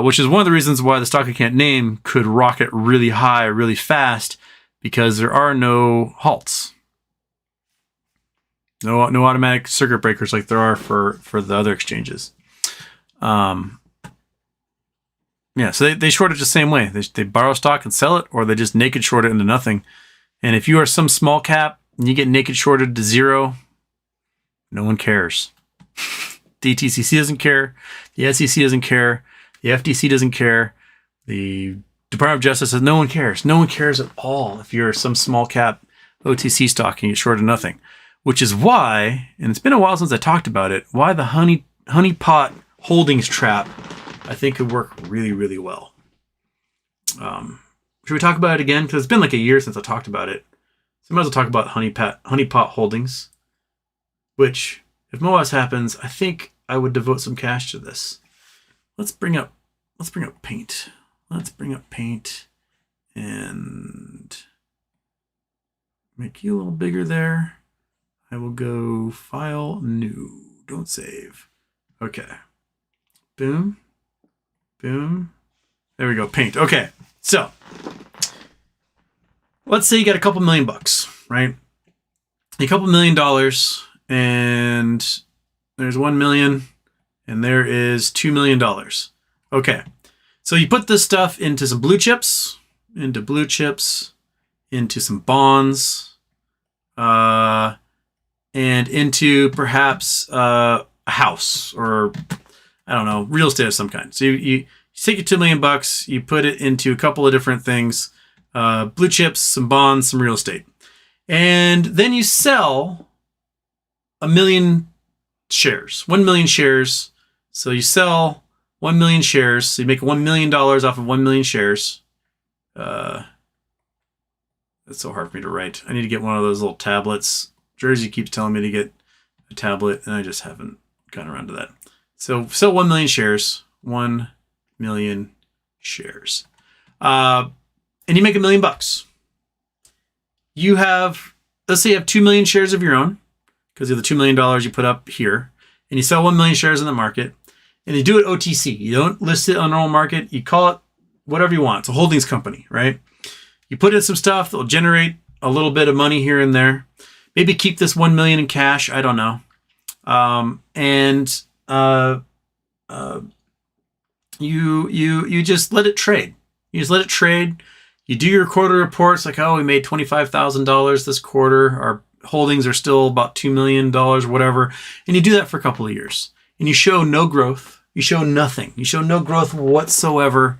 which is one of the reasons why the stock I can't name could rocket really high, really fast, because there are no halts. No automatic circuit breakers like there are for the other exchanges. Yeah, so they short it the same way. They borrow stock and sell it, or they just naked short it into nothing. And if you are some small cap and you get naked shorted to zero, no one cares. The DTCC doesn't care. The SEC doesn't care. The FTC doesn't care. The Department of Justice says no one cares. No one cares at all if you're some small cap OTC stock and you get shorted nothing. Which is why, and it's been a while since I talked about it, why the Honeypot Holdings trap I think could work really, really well. Should we talk about it again? Because it's been like a year since I talked about it. So I might as well talk about Honeypot Holdings, which, if MOAS happens, I think I would devote some cash to this. Let's bring up Paint. Let's bring up Paint and make you a little bigger there. I will go File, New. Don't save. Okay. Boom. Boom. There we go. Paint. Okay. So, let's say you got a couple $1,000,000, right? A couple $1 million, and there's 1 million, and there is $2 million. Okay. So you put this stuff into some blue chips, into some bonds, and into perhaps a house, or I don't know, real estate of some kind. So you take your $2 million, you put it into a couple of different things, blue chips, some bonds, some real estate. And then you sell 1 million shares, 1 million shares. So you sell 1 million shares. So you make $1 million off of 1 million shares. That's so hard for me to write. I need to get one of those little tablets. Jersey keeps telling me to get a tablet, and I just haven't gotten around to that. So sell 1 million shares, 1 million shares. And you make $1 million. You have, let's say you have 2 million shares of your own, because of the $2 million you put up here, and you sell 1 million shares in the market, and you do it OTC. You don't list it on normal market. You call it whatever you want. It's a holdings company, right? You put in some stuff that will generate a little bit of money here and there. Maybe keep this 1 million in cash. I don't know. You just let it trade. You just let it trade. You do your quarter reports like, oh, we made $25,000 this quarter. Our holdings are still about $2 million or whatever. And you do that for a couple of years. And you show no growth. You show nothing. You show no growth whatsoever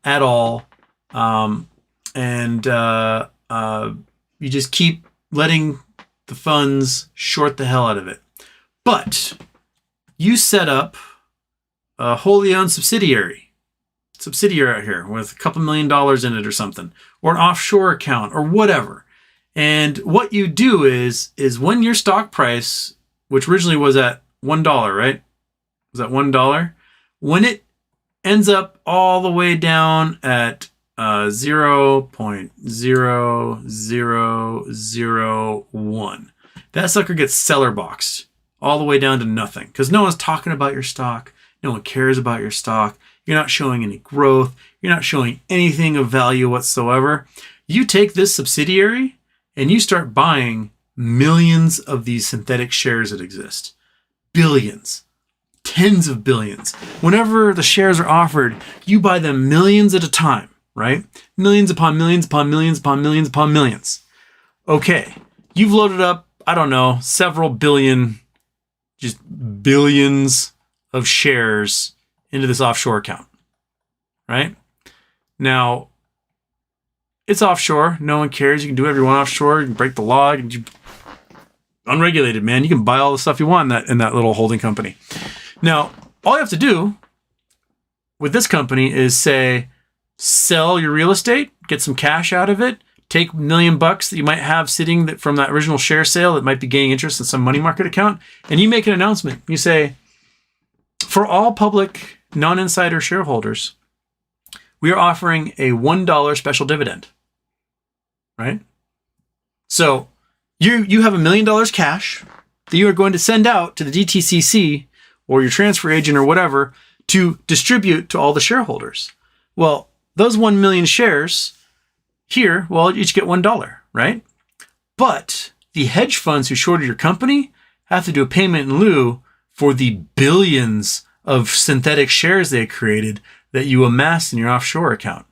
at all. You just keep letting the funds short the hell out of it. But you set up a wholly owned subsidiary out here with a couple $1 million in it or something, or an offshore account or whatever. And what you do is when your stock price, which originally was at $1, right? Was that $1? When it ends up all the way down at 0.00001, that sucker gets seller boxed all the way down to nothing, because no one's talking about your stock. No one cares about your stock. You're not showing any growth. You're not showing anything of value whatsoever. You take this subsidiary and you start buying millions of these synthetic shares that exist. Billions. Tens of billions. Whenever the shares are offered, you buy them millions at a time, right? Millions upon millions upon millions upon millions upon millions. Okay. You've loaded up, I don't know, several billion, just billions of shares into this offshore account, right? Now, it's offshore. No one cares. You can do whatever you want offshore. You can break the law. Unregulated, man. You can buy all the stuff you want in that little holding company. Now, all you have to do with this company is say, sell your real estate, get some cash out of it, take $1 million that you might have sitting from that original share sale that might be gaining interest in some money market account, and you make an announcement. You say, for all public non-insider shareholders, we are offering a $1 special dividend, right? So you have $1 million cash that you are going to send out to the DTCC or your transfer agent or whatever to distribute to all the shareholders. Well, those 1 million shares here, well, you each get $1, right? But the hedge funds who shorted your company have to do a payment in lieu for the billions of synthetic shares they created that you amassed in your offshore account.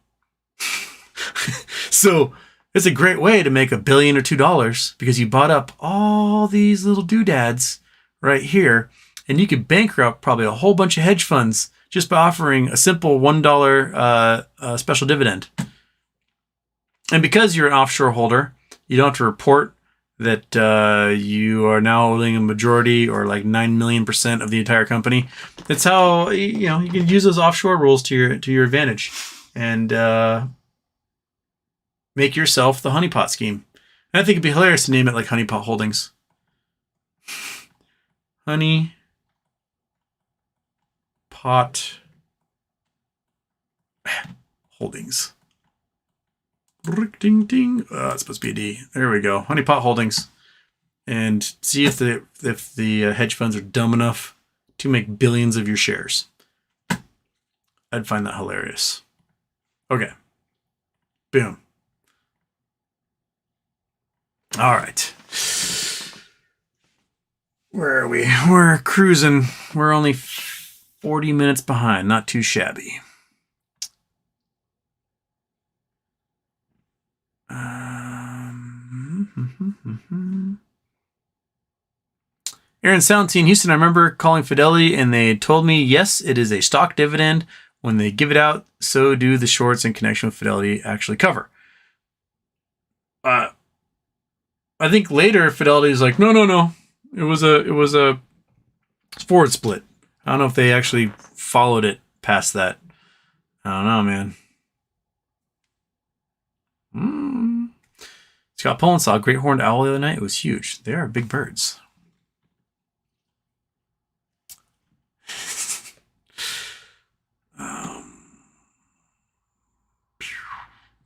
So it's a great way to make $1 billion or $2 because you bought up all these little doodads right here, and you could bankrupt probably a whole bunch of hedge funds just by offering a simple $1 special dividend. And because you're an offshore holder, you don't have to report that you are now holding a majority or like 9 million% of the entire company. That's how you can use those offshore rules to your advantage and make yourself the honeypot scheme. And I think it'd be hilarious to name it like Honeypot Holdings. Honeypot Holdings. Ding ding. It's supposed to be a D. There we go. Honeypot Holdings, and see if the hedge funds are dumb enough to make billions of your shares. I'd find that hilarious. Okay. Boom. All right. Where are we? We're cruising. We're only 40 minutes behind. Not too shabby. Aaron Soundteam, Houston, I remember calling Fidelity and they told me, yes, it is a stock dividend. When they give it out, so do the shorts in connection with Fidelity actually cover. I think later Fidelity is like, no. It was a forward split. I don't know if they actually followed it past that. I don't know, man. Scott Pullen saw a great horned owl the other night. It was huge. They are big birds.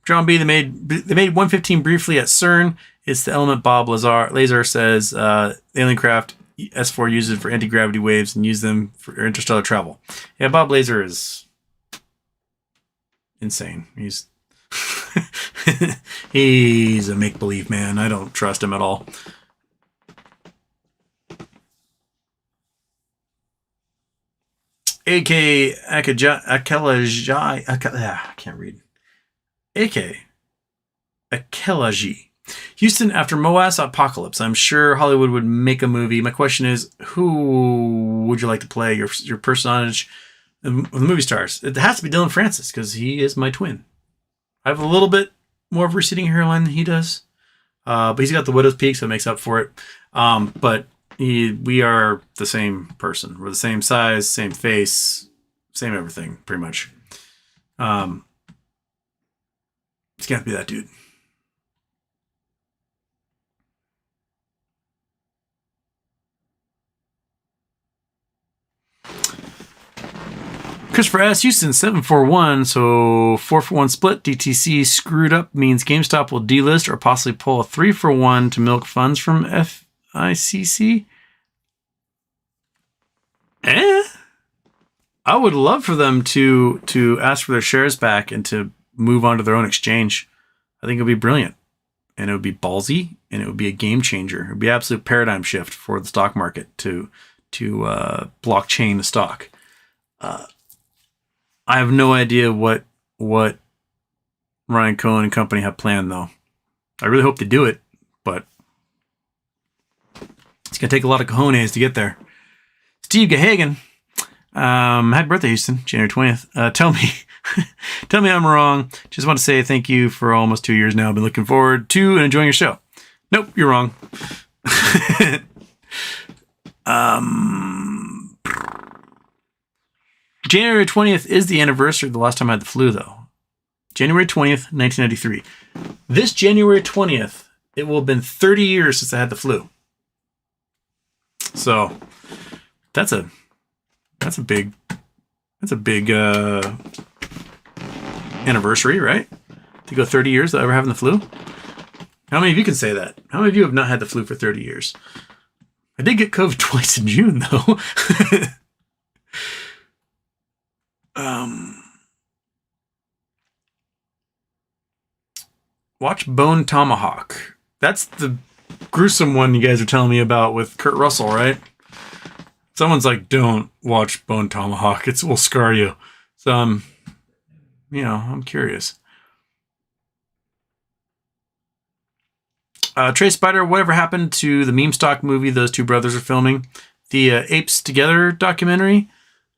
John B. They made 115 briefly at CERN. It's the element Bob Lazar says the alien craft S4 uses for anti-gravity waves and use them for interstellar travel. Yeah, Bob Lazar is insane. He's a make-believe man. I don't trust him at all. A.K. Akelajai. I can't read. A.K. Akelaji. Houston, after Moas Apocalypse, I'm sure Hollywood would make a movie. My question is, who would you like to play your personage of the movie stars? It has to be Dylan Francis because he is my twin. I have a little bit more of a receding hairline than he does, but he's got the widow's peak, so it makes up for it. But we are the same person. We're the same size, same face, same everything, pretty much. It's got to be that dude. Christopher S. Houston, 741, so 4-for-1 split. DTC screwed up means GameStop will delist or possibly pull a 3-for-1 to milk funds from FICC. I would love for them to ask for their shares back and to move on to their own exchange. I think it would be brilliant. And it would be ballsy, and it would be a game changer. It would be an absolute paradigm shift for the stock market to blockchain the stock. I have no idea what Ryan Cohen and company have planned, though. I really hope they do it, but it's going to take a lot of cojones to get there. Steve Gahagan, happy birthday, Houston, January 20th. Tell me I'm wrong. Just want to say thank you for almost 2 years now. I've been looking forward to and enjoying your show. Nope, you're wrong. January 20th is the anniversary of the last time I had the flu, though. January 20th, 1993. This January 20th, it will have been 30 years since I had the flu. So that's a big anniversary, right? To go 30 years without ever having the flu. How many of you can say that? How many of you have not had the flu for 30 years? I did get COVID twice in June, though. Watch Bone Tomahawk. That's the gruesome one you guys are telling me about with Kurt Russell, right? Someone's like, don't watch Bone Tomahawk. It will scar you. So, I'm curious. Trey Spider, whatever happened to the meme stock movie those two brothers are filming? The Apes Together documentary?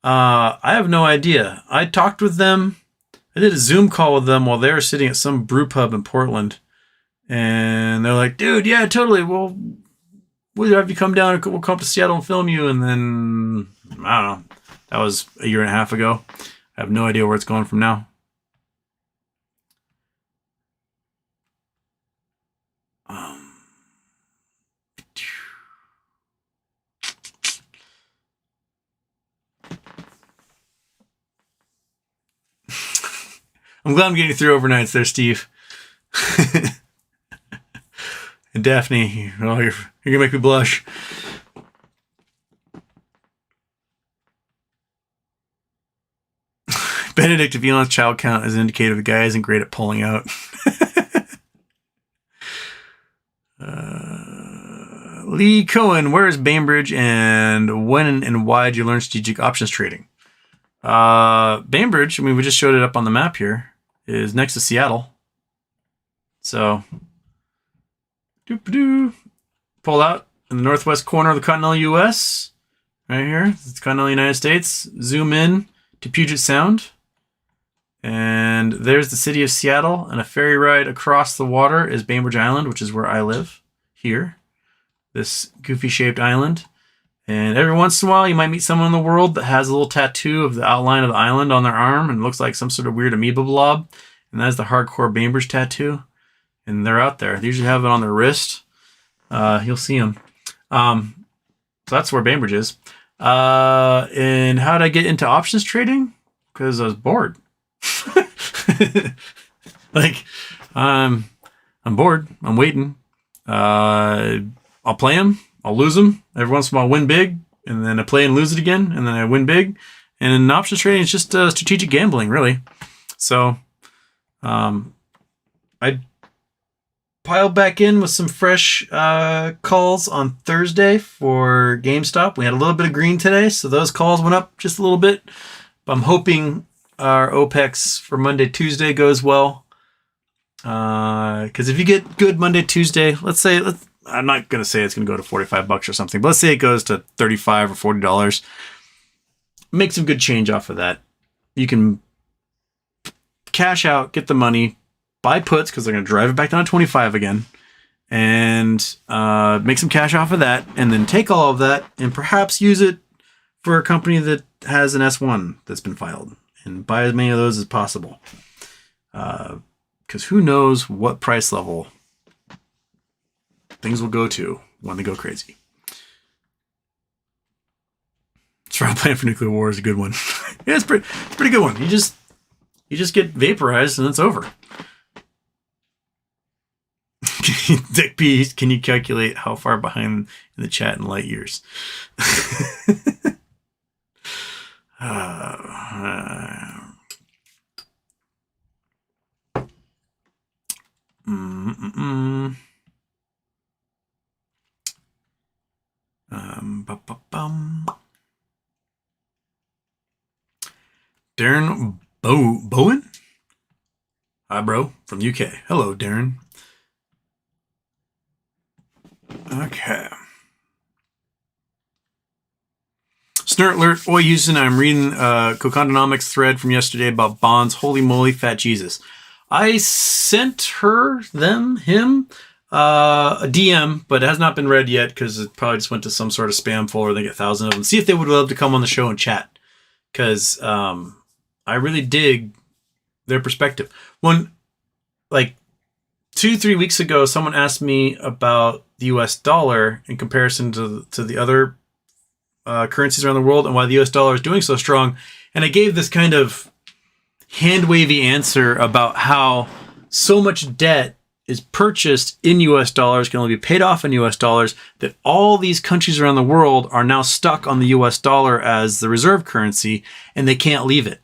I have no idea. I talked with them. I did a Zoom call with them while they were sitting at some brew pub in Portland. And they're like, dude, yeah, totally. We'll have you come down. We'll come to Seattle and film you. And then, I don't know. That was a year and a half ago. I have no idea where it's going from now. I'm glad I'm getting you through overnights there, Steve. And Daphne, you're gonna make me blush. Benedict, if Elon's child count is an indicator the guy isn't great at pulling out. Lee Cohen, where is Bainbridge and when and why did you learn strategic options trading? Bainbridge, we just showed it up on the map here, is next to Seattle. So, pull out in the northwest corner of the continental U.S. Right here, it's the continental United States. Zoom in to Puget Sound. And there's the city of Seattle, and a ferry ride across the water is Bainbridge Island, which is where I live here. This goofy-shaped island. And every once in a while, you might meet someone in the world that has a little tattoo of the outline of the island on their arm and looks like some sort of weird amoeba blob. And that's the hardcore Bainbridge tattoo. And they're out there. They usually have it on their wrist. You'll see them. So that's where Bainbridge is. And how did I get into options trading? Because I was bored. I'm bored. I'm waiting. I'll play them. I'll lose them. Every once in a while, I'll win big. And then I play and lose it again. And then I win big. And in options trading, it's just strategic gambling, really. So I piled back in with some fresh calls on Thursday for GameStop. We had a little bit of green today, so those calls went up just a little bit. But I'm hoping our OPEX for Monday, Tuesday goes well. Because if you get good Monday, Tuesday, I'm not going to say it's going to go to $45 or something, but let's say it goes to $35 or $40. Make some good change off of that. You can cash out, get the money, buy puts because they're going to drive it back down to 25 again, and make some cash off of that, and then take all of that and perhaps use it for a company that has an S1 that's been filed, and buy as many of those as possible. Because who knows what price level things will go to when they go crazy. Try Plan for Nuclear War is a good one. Yeah, it's a pretty good one. You just get vaporized and it's over. Dick P, can you calculate how far behind in the chat in light years? Darren Bowen? Hi, bro, from UK. Hello, Darren. Okay. Snort alert. Oi, Houston. I'm reading Cocondonomics thread from yesterday about bonds. Holy moly, fat Jesus. I sent him a DM, but it has not been read yet because it probably just went to some sort of spam folder. They get 1,000 of them. See if they would love to come on the show and chat, because I really dig their perspective. One, like 2-3 weeks ago, someone asked me about the U.S. dollar in comparison to the other currencies around the world and why the U.S. dollar is doing so strong, and I gave this kind of hand-wavy answer about how so much debt is purchased in US dollars, can only be paid off in US dollars, that all these countries around the world are now stuck on the US dollar as the reserve currency, and they can't leave it.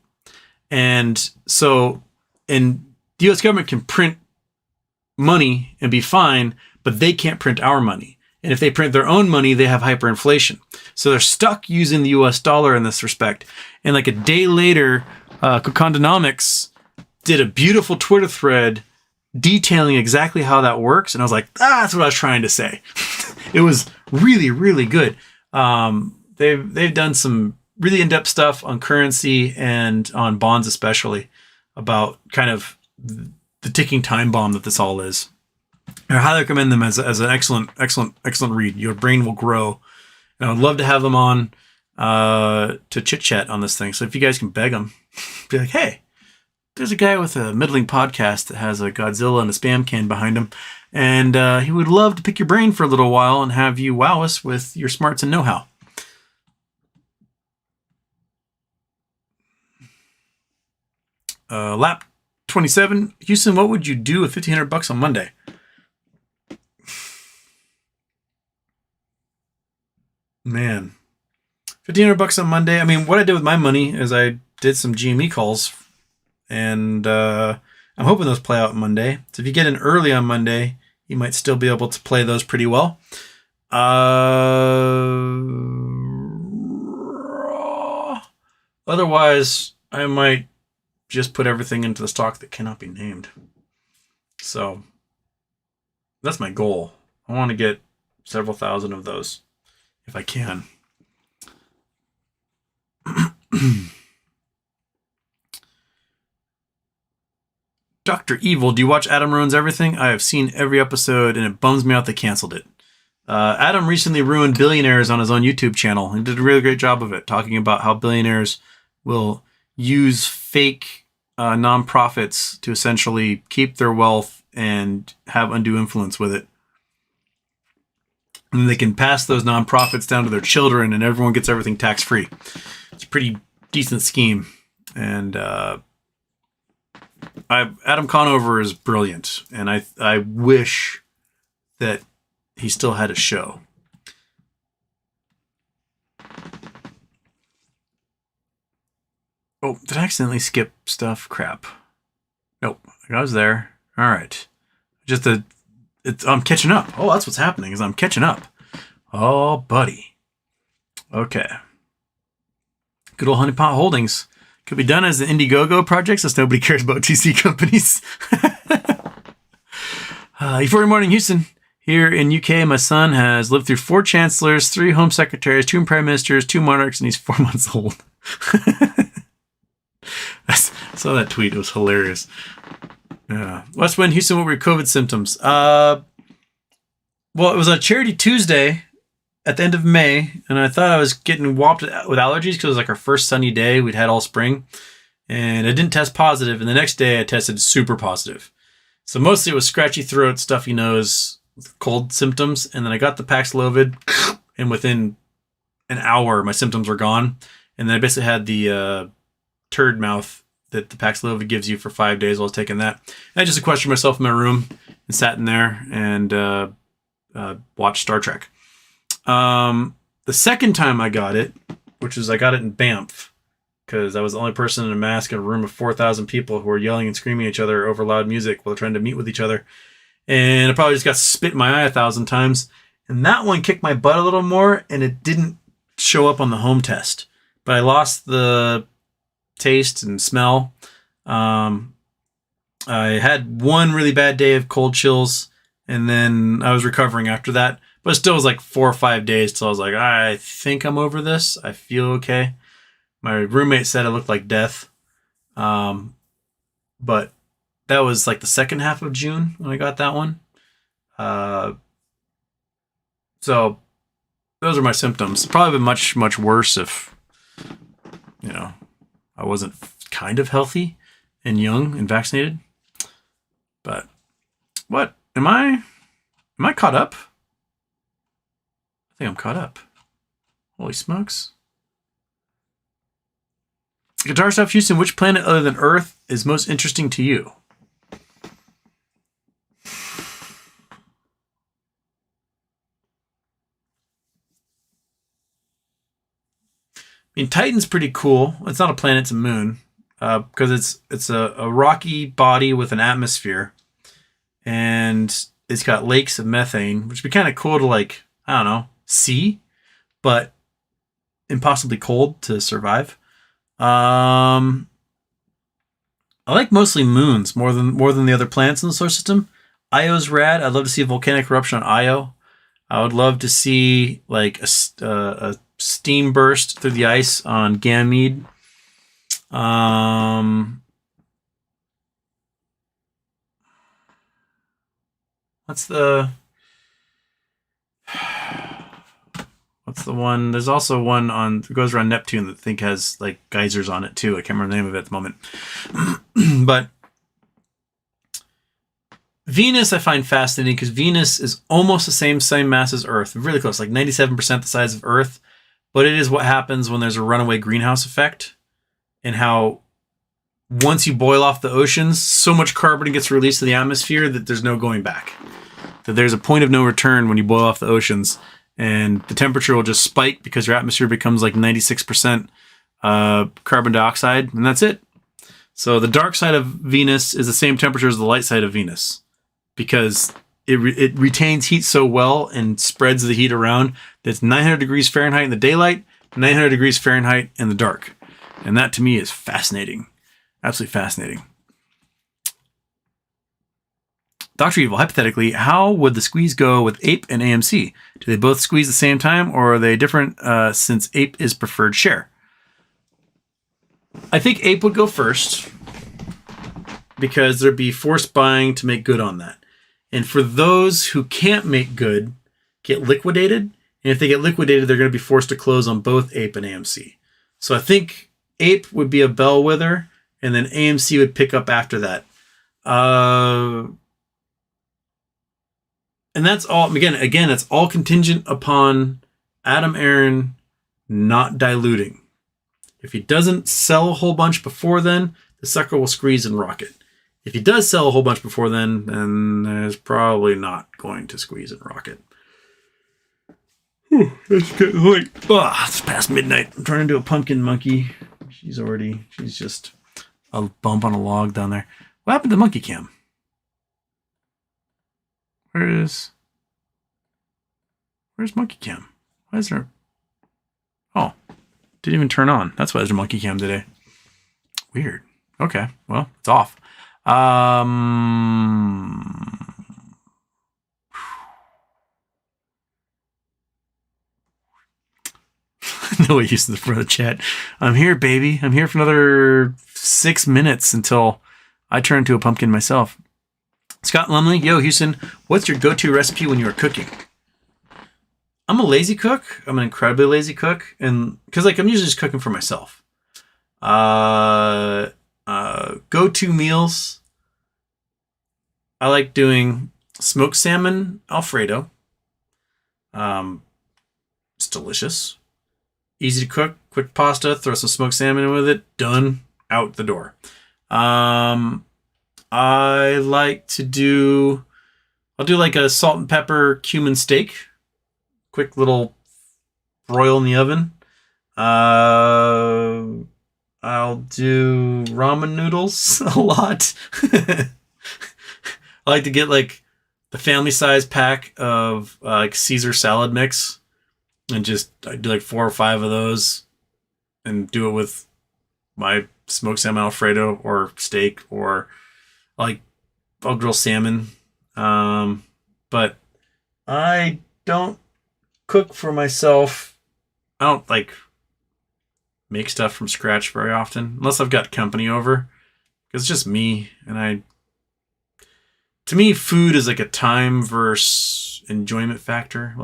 And so, and the US government can print money and be fine, but they can't print our money. And if they print their own money, they have hyperinflation. So they're stuck using the US dollar in this respect. And like a day later, Cocondonomics did a beautiful Twitter thread detailing exactly how that works. And I was like, that's what I was trying to say. It was really, really good. They've done some really in-depth stuff on currency and on bonds, especially about kind of the ticking time bomb that this all is. I highly recommend them as an excellent read. Your brain will grow. And I would love to have them on to chit chat on this thing. So if you guys can beg them, be like, hey, there's a guy with a middling podcast that has a Godzilla and a spam can behind him, and he would love to pick your brain for a little while and have you wow us with your smarts and know-how. Lap 27, Houston, what would you do with $1,500 on Monday? Man, $1,500 on Monday. I mean, what I did with my money is I did some GME calls, and I'm hoping those play out Monday. So if you get in early on Monday, you might still be able to play those pretty well. Otherwise, I might just put everything into the stock that cannot be named. So that's my goal. I want to get several thousand of those if I can. Dr. Evil, do you watch Adam Ruins Everything? I have seen every episode, and it bums me out they canceled it. Adam recently ruined billionaires on his own YouTube channel and did a really great job of it, talking about how billionaires will use fake nonprofits to essentially keep their wealth and have undue influence with it. And they can pass those nonprofits down to their children, and everyone gets everything tax-free. It's a pretty decent scheme. And Adam Conover is brilliant, and I wish that he still had a show. Oh, did I accidentally skip stuff? Crap. Nope, I was there. All right. I'm catching up. Oh, that's what's happening, is I'm catching up. Oh, buddy. Okay. Good old Honeypot Holdings. Could be done as an Indiegogo project since nobody cares about TC companies. Euphoria Morning, Houston. Here in UK, my son has lived through 4 chancellors, 3 home secretaries, 2 prime ministers, 2 monarchs, and he's 4 months old. I saw that tweet. It was hilarious. West Wind, Houston, what were your COVID symptoms? Well, it was a Charity Tuesday at the end of May, and I thought I was getting whopped with allergies because it was like our first sunny day we'd had all spring, and I didn't test positive, and the next day I tested super positive. So mostly it was scratchy throat, stuffy nose, cold symptoms, and then I got the Paxlovid, and within an hour my symptoms were gone, and then I basically had the turd mouth that the Paxlovid gives you for 5 days while I was taking that. And I just sequestered myself in my room and sat in there and watched Star Trek. The second time I got it, which is I got it in Banff, because I was the only person in a mask in a room of 4,000 people who were yelling and screaming at each other over loud music while trying to meet with each other. And I probably just got spit in my eye 1,000 times. And that one kicked my butt a little more, and it didn't show up on the home test. But I lost the taste and smell. I had one really bad day of cold chills, and then I was recovering after that. But it still was like 4 or 5 days till I was like, I think I'm over this. I feel okay. My roommate said I looked like death. But that was like the second half of June when I got that one. So those are my symptoms. Probably been much, much worse if, I wasn't kind of healthy and young and vaccinated. But what? Am I caught up? I think I'm caught up. Holy smokes. Guitar Stuff Houston, which planet other than Earth is most interesting to you? I mean, Titan's pretty cool. It's not a planet, it's a moon. Because it's a rocky body with an atmosphere. And it's got lakes of methane, which would be kind of cool to, like, I don't know, see, but impossibly cold to survive. I like mostly moons more than the other planets in the solar system. Io's rad. I'd love to see a volcanic eruption on Io. I would love to see like a steam burst through the ice on Ganymede. What's the one? There's also one on that goes around Neptune that I think has like geysers on it too. I can't remember the name of it at the moment. But Venus I find fascinating because Venus is almost the same mass as Earth, really close, like 97% the size of Earth. But it is what happens when there's a runaway greenhouse effect, and how once you boil off the oceans, so much carbon gets released to the atmosphere that there's no going back. That there's a point of no return when you boil off the oceans, and the temperature will just spike because your atmosphere becomes like 96% carbon dioxide, and that's it. So the dark side of Venus is the same temperature as the light side of Venus because it retains heat so well and spreads the heat around that it's 900 degrees Fahrenheit in the daylight, 900 degrees Fahrenheit in the dark. And that to me is fascinating. Absolutely fascinating. Dr. Evil, hypothetically, how would the squeeze go with Ape and AMC? Do they both squeeze at the same time, or are they different since Ape is preferred share? I think Ape would go first because there'd be forced buying to make good on that. And for those who can't make good, get liquidated. And if they get liquidated, they're going to be forced to close on both Ape and AMC. So I think Ape would be a bellwether, and then AMC would pick up after that. And that's all, again, it's all contingent upon Adam Aaron not diluting. If he doesn't sell a whole bunch before then, the sucker will squeeze and rocket. If he does sell a whole bunch before then there's probably not going to squeeze and rocket. It's getting late. It's past midnight. I'm trying to do a pumpkin monkey. She's just a bump on a log down there. What happened to monkey cam? Where's monkey cam? Why is there? Oh, didn't even turn on. That's why there's a monkey cam today. Weird. Okay, well, it's off. No way using the front of the chat. I'm here, baby. I'm here for another 6 minutes until I turn into a pumpkin myself. Scott Lumley, yo, Houston, what's your go-to recipe when you are cooking? I'm a lazy cook. I'm an incredibly lazy cook. And because I'm usually just cooking for myself. Go-to meals. I like doing smoked salmon Alfredo. It's delicious. Easy to cook. Quick pasta. Throw some smoked salmon in with it. Done. Out the door. I like to do... I'll do like a salt and pepper cumin steak. Quick little broil in the oven. I'll do ramen noodles a lot. I like to get like the family size pack of like Caesar salad mix, and I do like 4 or 5 of those, and do it with my smoked salmon Alfredo or steak, or I'll grill salmon. But I don't cook for myself. I don't make stuff from scratch very often, unless I've got company over, because it's just me. And to me, food is like a time versus enjoyment factor.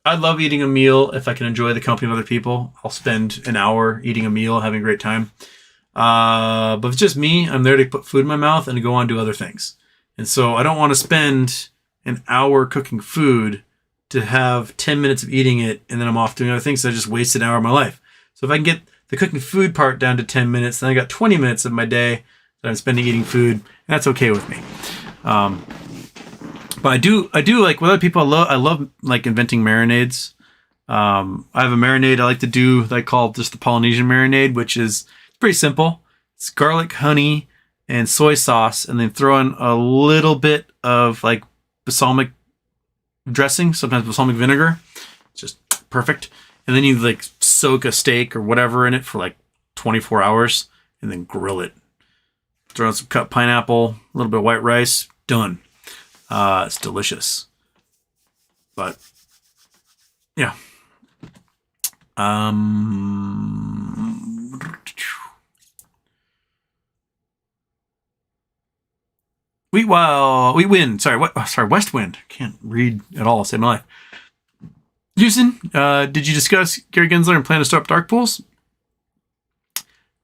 I love eating a meal if I can enjoy the company of other people. I'll spend an hour eating a meal, having a great time. But if it's just me, I'm there to put food in my mouth and to go on and do other things. And so I don't want to spend an hour cooking food to have 10 minutes of eating it, and then I'm off doing other things. So I just wasted an hour of my life. So if I can get the cooking food part down to 10 minutes. Then I got 20 minutes of my day that I'm spending eating food. And that's okay with me. But I do like with other people. I love like inventing marinades. I have a marinade I like to do that I call just the Polynesian marinade, which is pretty simple. It's garlic, honey, and soy sauce, and then throw in a little bit of like balsamic dressing, sometimes balsamic vinegar. It's just perfect. And then you like soak a steak or whatever in it for like 24 hours and then grill it. Throw in some cut pineapple, a little bit of white rice, done. It's delicious. But yeah. Wheat wind. West wind. Can't read at all. Save my life. Houston, did you discuss Gary Gensler and plan to start dark pools?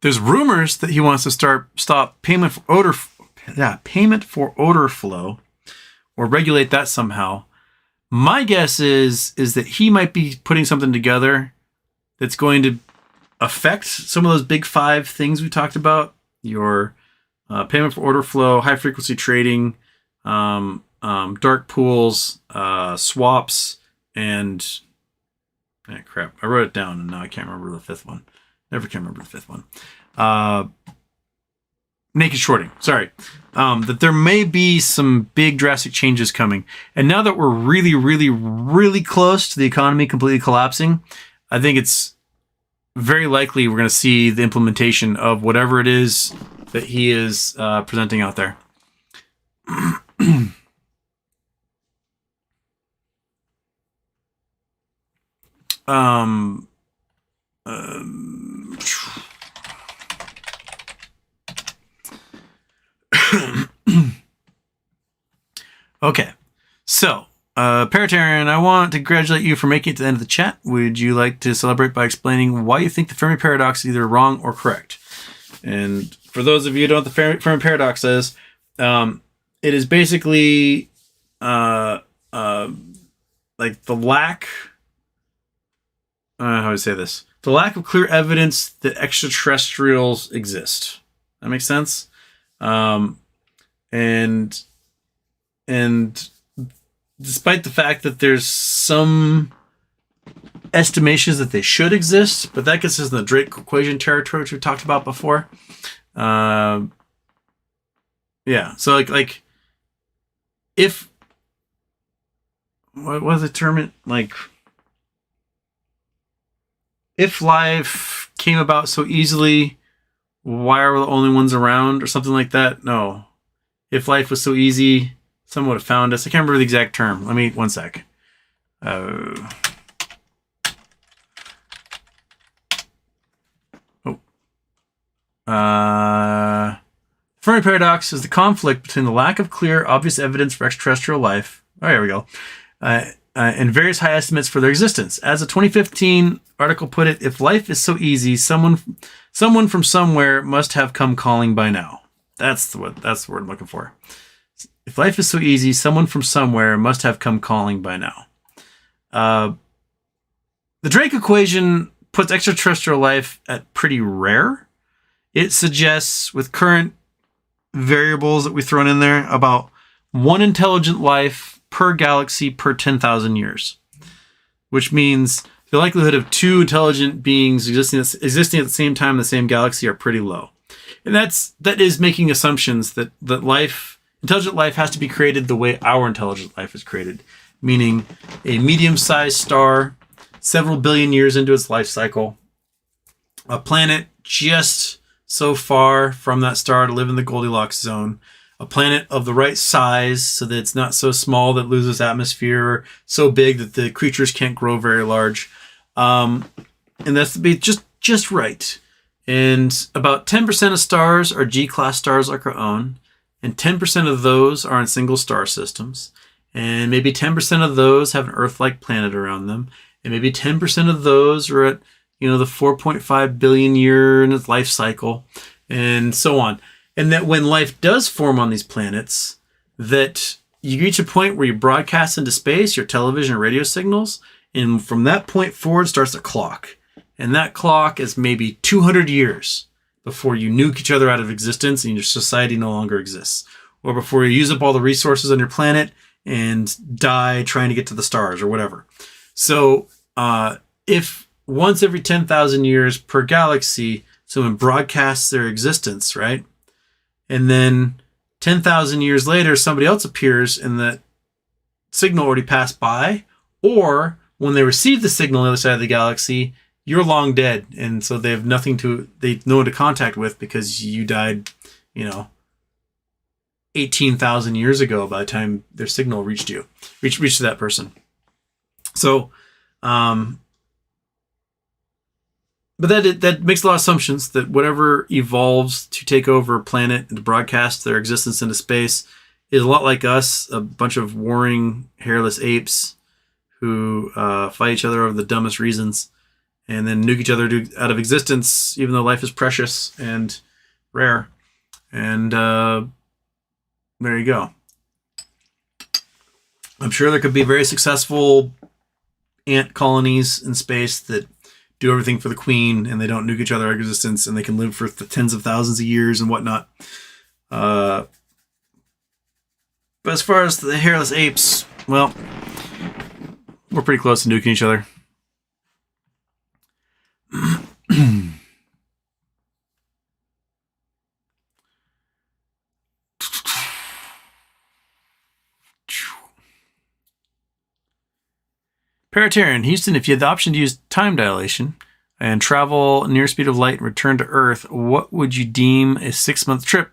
There's rumors that he wants to stop payment for odor flow, or regulate that somehow. My guess is that he might be putting something together that's going to affect some of those big 5 things we talked about. Your payment for order flow, high frequency trading, dark pools, swaps, and crap. I wrote it down and now I can't remember the 5th one. Never can remember the 5th one. Naked shorting. Sorry. That there may be some big drastic changes coming. And now that we're really, really, really close to the economy completely collapsing, I think it's very likely we're going to see the implementation of whatever it is that he is presenting out there. Okay, so Paratarian, I want to congratulate you for making it to the end of the chat. Would you like to celebrate by explaining why you think the Fermi paradox is either wrong or correct? And for those of you who don't know what the Fermi paradox is, it is basically like the lack. How do I say this? The lack of clear evidence that extraterrestrials exist. That makes sense. And despite the fact that there's some estimations that they should exist, but that gets us in the Drake equation territory, which we talked about before. Yeah. So like if what was the term? Like if life came about so easily, why are we the only ones around, or something like that? No. If life was so easy, someone would have found us. I can't remember the exact term. Let me, one sec. Fermi paradox is the conflict between the lack of clear, obvious evidence for extraterrestrial life. Oh, here we go. And various high estimates for their existence. As a 2015 article put it, if life is so easy, someone from somewhere must have come calling by now. That's the word I'm looking for. If life is so easy, someone from somewhere must have come calling by now. The Drake equation puts extraterrestrial life at pretty rare. It suggests, with current variables that we've thrown in there, about one intelligent life per galaxy per 10,000 years, which means the likelihood of 2 intelligent beings existing at the same time in the same galaxy are pretty low. And that is making assumptions that intelligent life has to be created the way our intelligent life is created, meaning a medium-sized star, several billion years into its life cycle, a planet just so far from that star to live in the Goldilocks zone, a planet of the right size so that it's not so small that it loses atmosphere, or so big that the creatures can't grow very large. And that's to be just right. And about 10% of stars are G-class stars like our own, and 10% of those are in single star systems, and maybe 10% of those have an Earth-like planet around them, and maybe 10% of those are at the 4.5 billion year in its life cycle, and so on. And that when life does form on these planets, that you reach a point where you broadcast into space your television and radio signals, and from that point forward starts the clock. And that clock is maybe 200 years before you nuke each other out of existence and your society no longer exists. Or before you use up all the resources on your planet and die trying to get to the stars or whatever. So if once every 10,000 years per galaxy, someone broadcasts their existence, right? And then 10,000 years later, somebody else appears and that signal already passed by. Or when they receive the signal on the other side of the galaxy, you're long dead. And so they have no one to contact with because you died, 18,000 years ago by the time their signal reached that person. So, but that makes a lot of assumptions that whatever evolves to take over a planet and to broadcast their existence into space is a lot like us, a bunch of warring hairless apes who fight each other over the dumbest reasons and then nuke each other out of existence, even though life is precious and rare. And there you go. I'm sure there could be very successful ant colonies in space that do everything for the queen and they don't nuke each other out of existence and they can live for tens of thousands of years and whatnot. But as far as the hairless apes, well, we're pretty close to nuking each other. Paratarian, Houston, if you had the option to use time dilation and travel near speed of light and return to Earth, what would you deem a 6-month trip?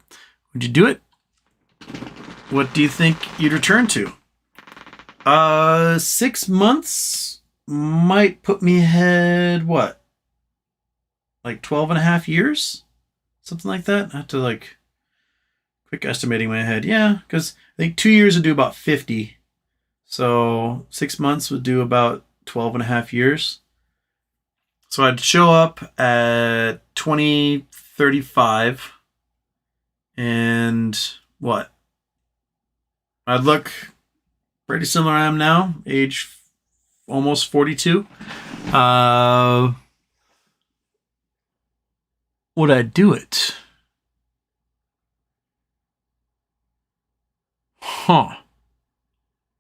Would you do it? What do you think you'd return to? 6 months might put me ahead, what? Like 12 and a half years? Something like that? I have to quick estimating my head. Yeah, because I think 2 years would do about 50. So 6 months would do about 12 and a half years. So I'd show up at 2035 and what? I'd look pretty similar I am now, age almost 42. Would I do it? Huh.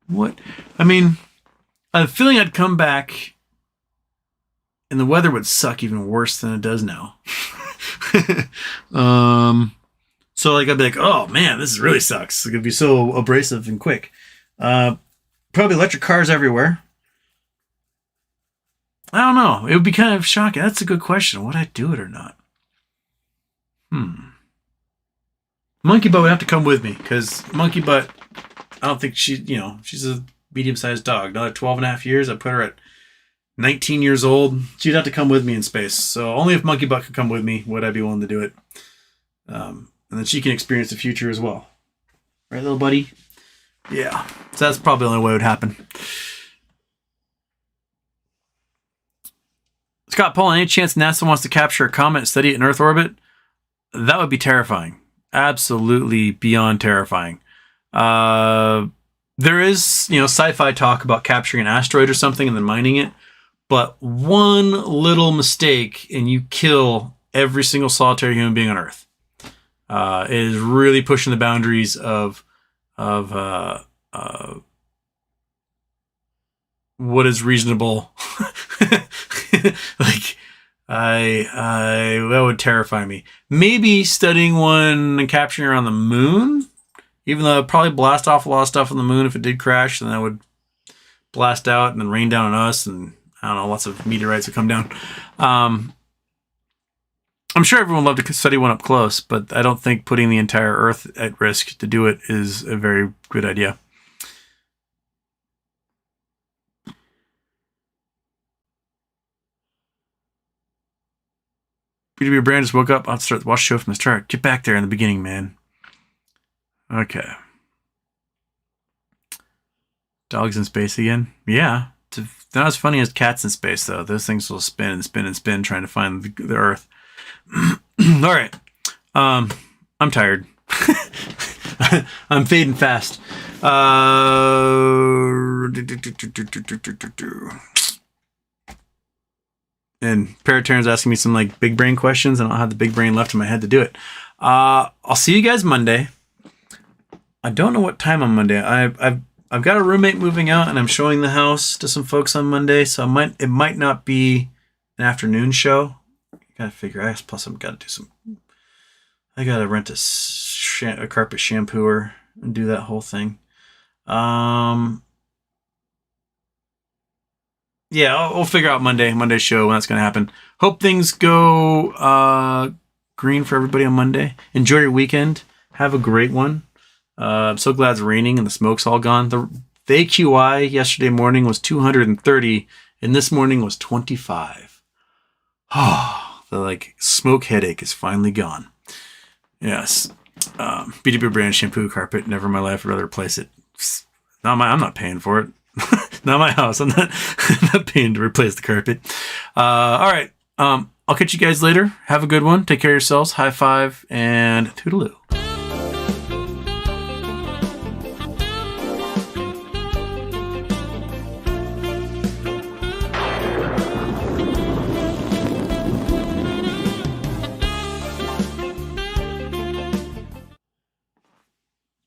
What? I mean, I have a feeling I'd come back and the weather would suck even worse than it does now. So I'd be like, oh man, this really sucks. It could be so abrasive and quick. Probably electric cars everywhere. I don't know. It would be kind of shocking. That's a good question. Would I do it or not? Monkey Butt would have to come with me because Monkey Butt, I don't think she's a medium-sized dog. Another 12 and a half years, I'd put her at 19 years old. She'd have to come with me in space. So only if Monkey Butt could come with me would I be willing to do it. And then she can experience the future as well. Right, little buddy? Yeah. So that's probably the only way it would happen. Scott Paul, any chance NASA wants to capture a comet and study it in Earth orbit? That would be terrifying. Absolutely beyond terrifying. There is, sci-fi talk about capturing an asteroid or something and then mining it. But one little mistake and you kill every single solitary human being on Earth. It is really pushing the boundaries of what is reasonable. That would terrify me. Maybe studying one and capturing it on the moon, even though it'd probably blast off a lot of stuff on the moon if it did crash, then that would blast out and then rain down on us, and I don't know, lots of meteorites would come down. I'm sure everyone would love to study one up close, but I don't think putting the entire Earth at risk to do it is a very good idea. BW Brand just woke up. I'll start watch the show from the start. Get back there in the beginning, man. Okay. Dogs in space again? Yeah. It's not as funny as cats in space, though. Those things will spin and spin and spin trying to find the Earth. All right. I'm tired. I'm fading fast. And Paraterran's asking me some like big brain questions, and I don't have the big brain left in my head to do it. I'll see you guys Monday. I don't know what time on Monday. I've got a roommate moving out, and I'm showing the house to some folks on Monday, so it might not be an afternoon show. Gotta figure out. Plus, I've got to do some. I gotta rent a carpet shampooer and do that whole thing. Yeah, we'll figure out Monday's show when that's going to happen. Hope things go green for everybody on Monday. Enjoy your weekend. Have a great one. I'm so glad it's raining and the smoke's all gone. The AQI yesterday morning was 230, and this morning was 25. Oh, the smoke headache is finally gone. Yes. BDB brand shampoo carpet. Never in my life would rather replace it. I'm not paying for it. Not my house. I'm not paying to replace the carpet. All right. I'll catch you guys later. Have a good one. Take care of yourselves. High five and toodaloo.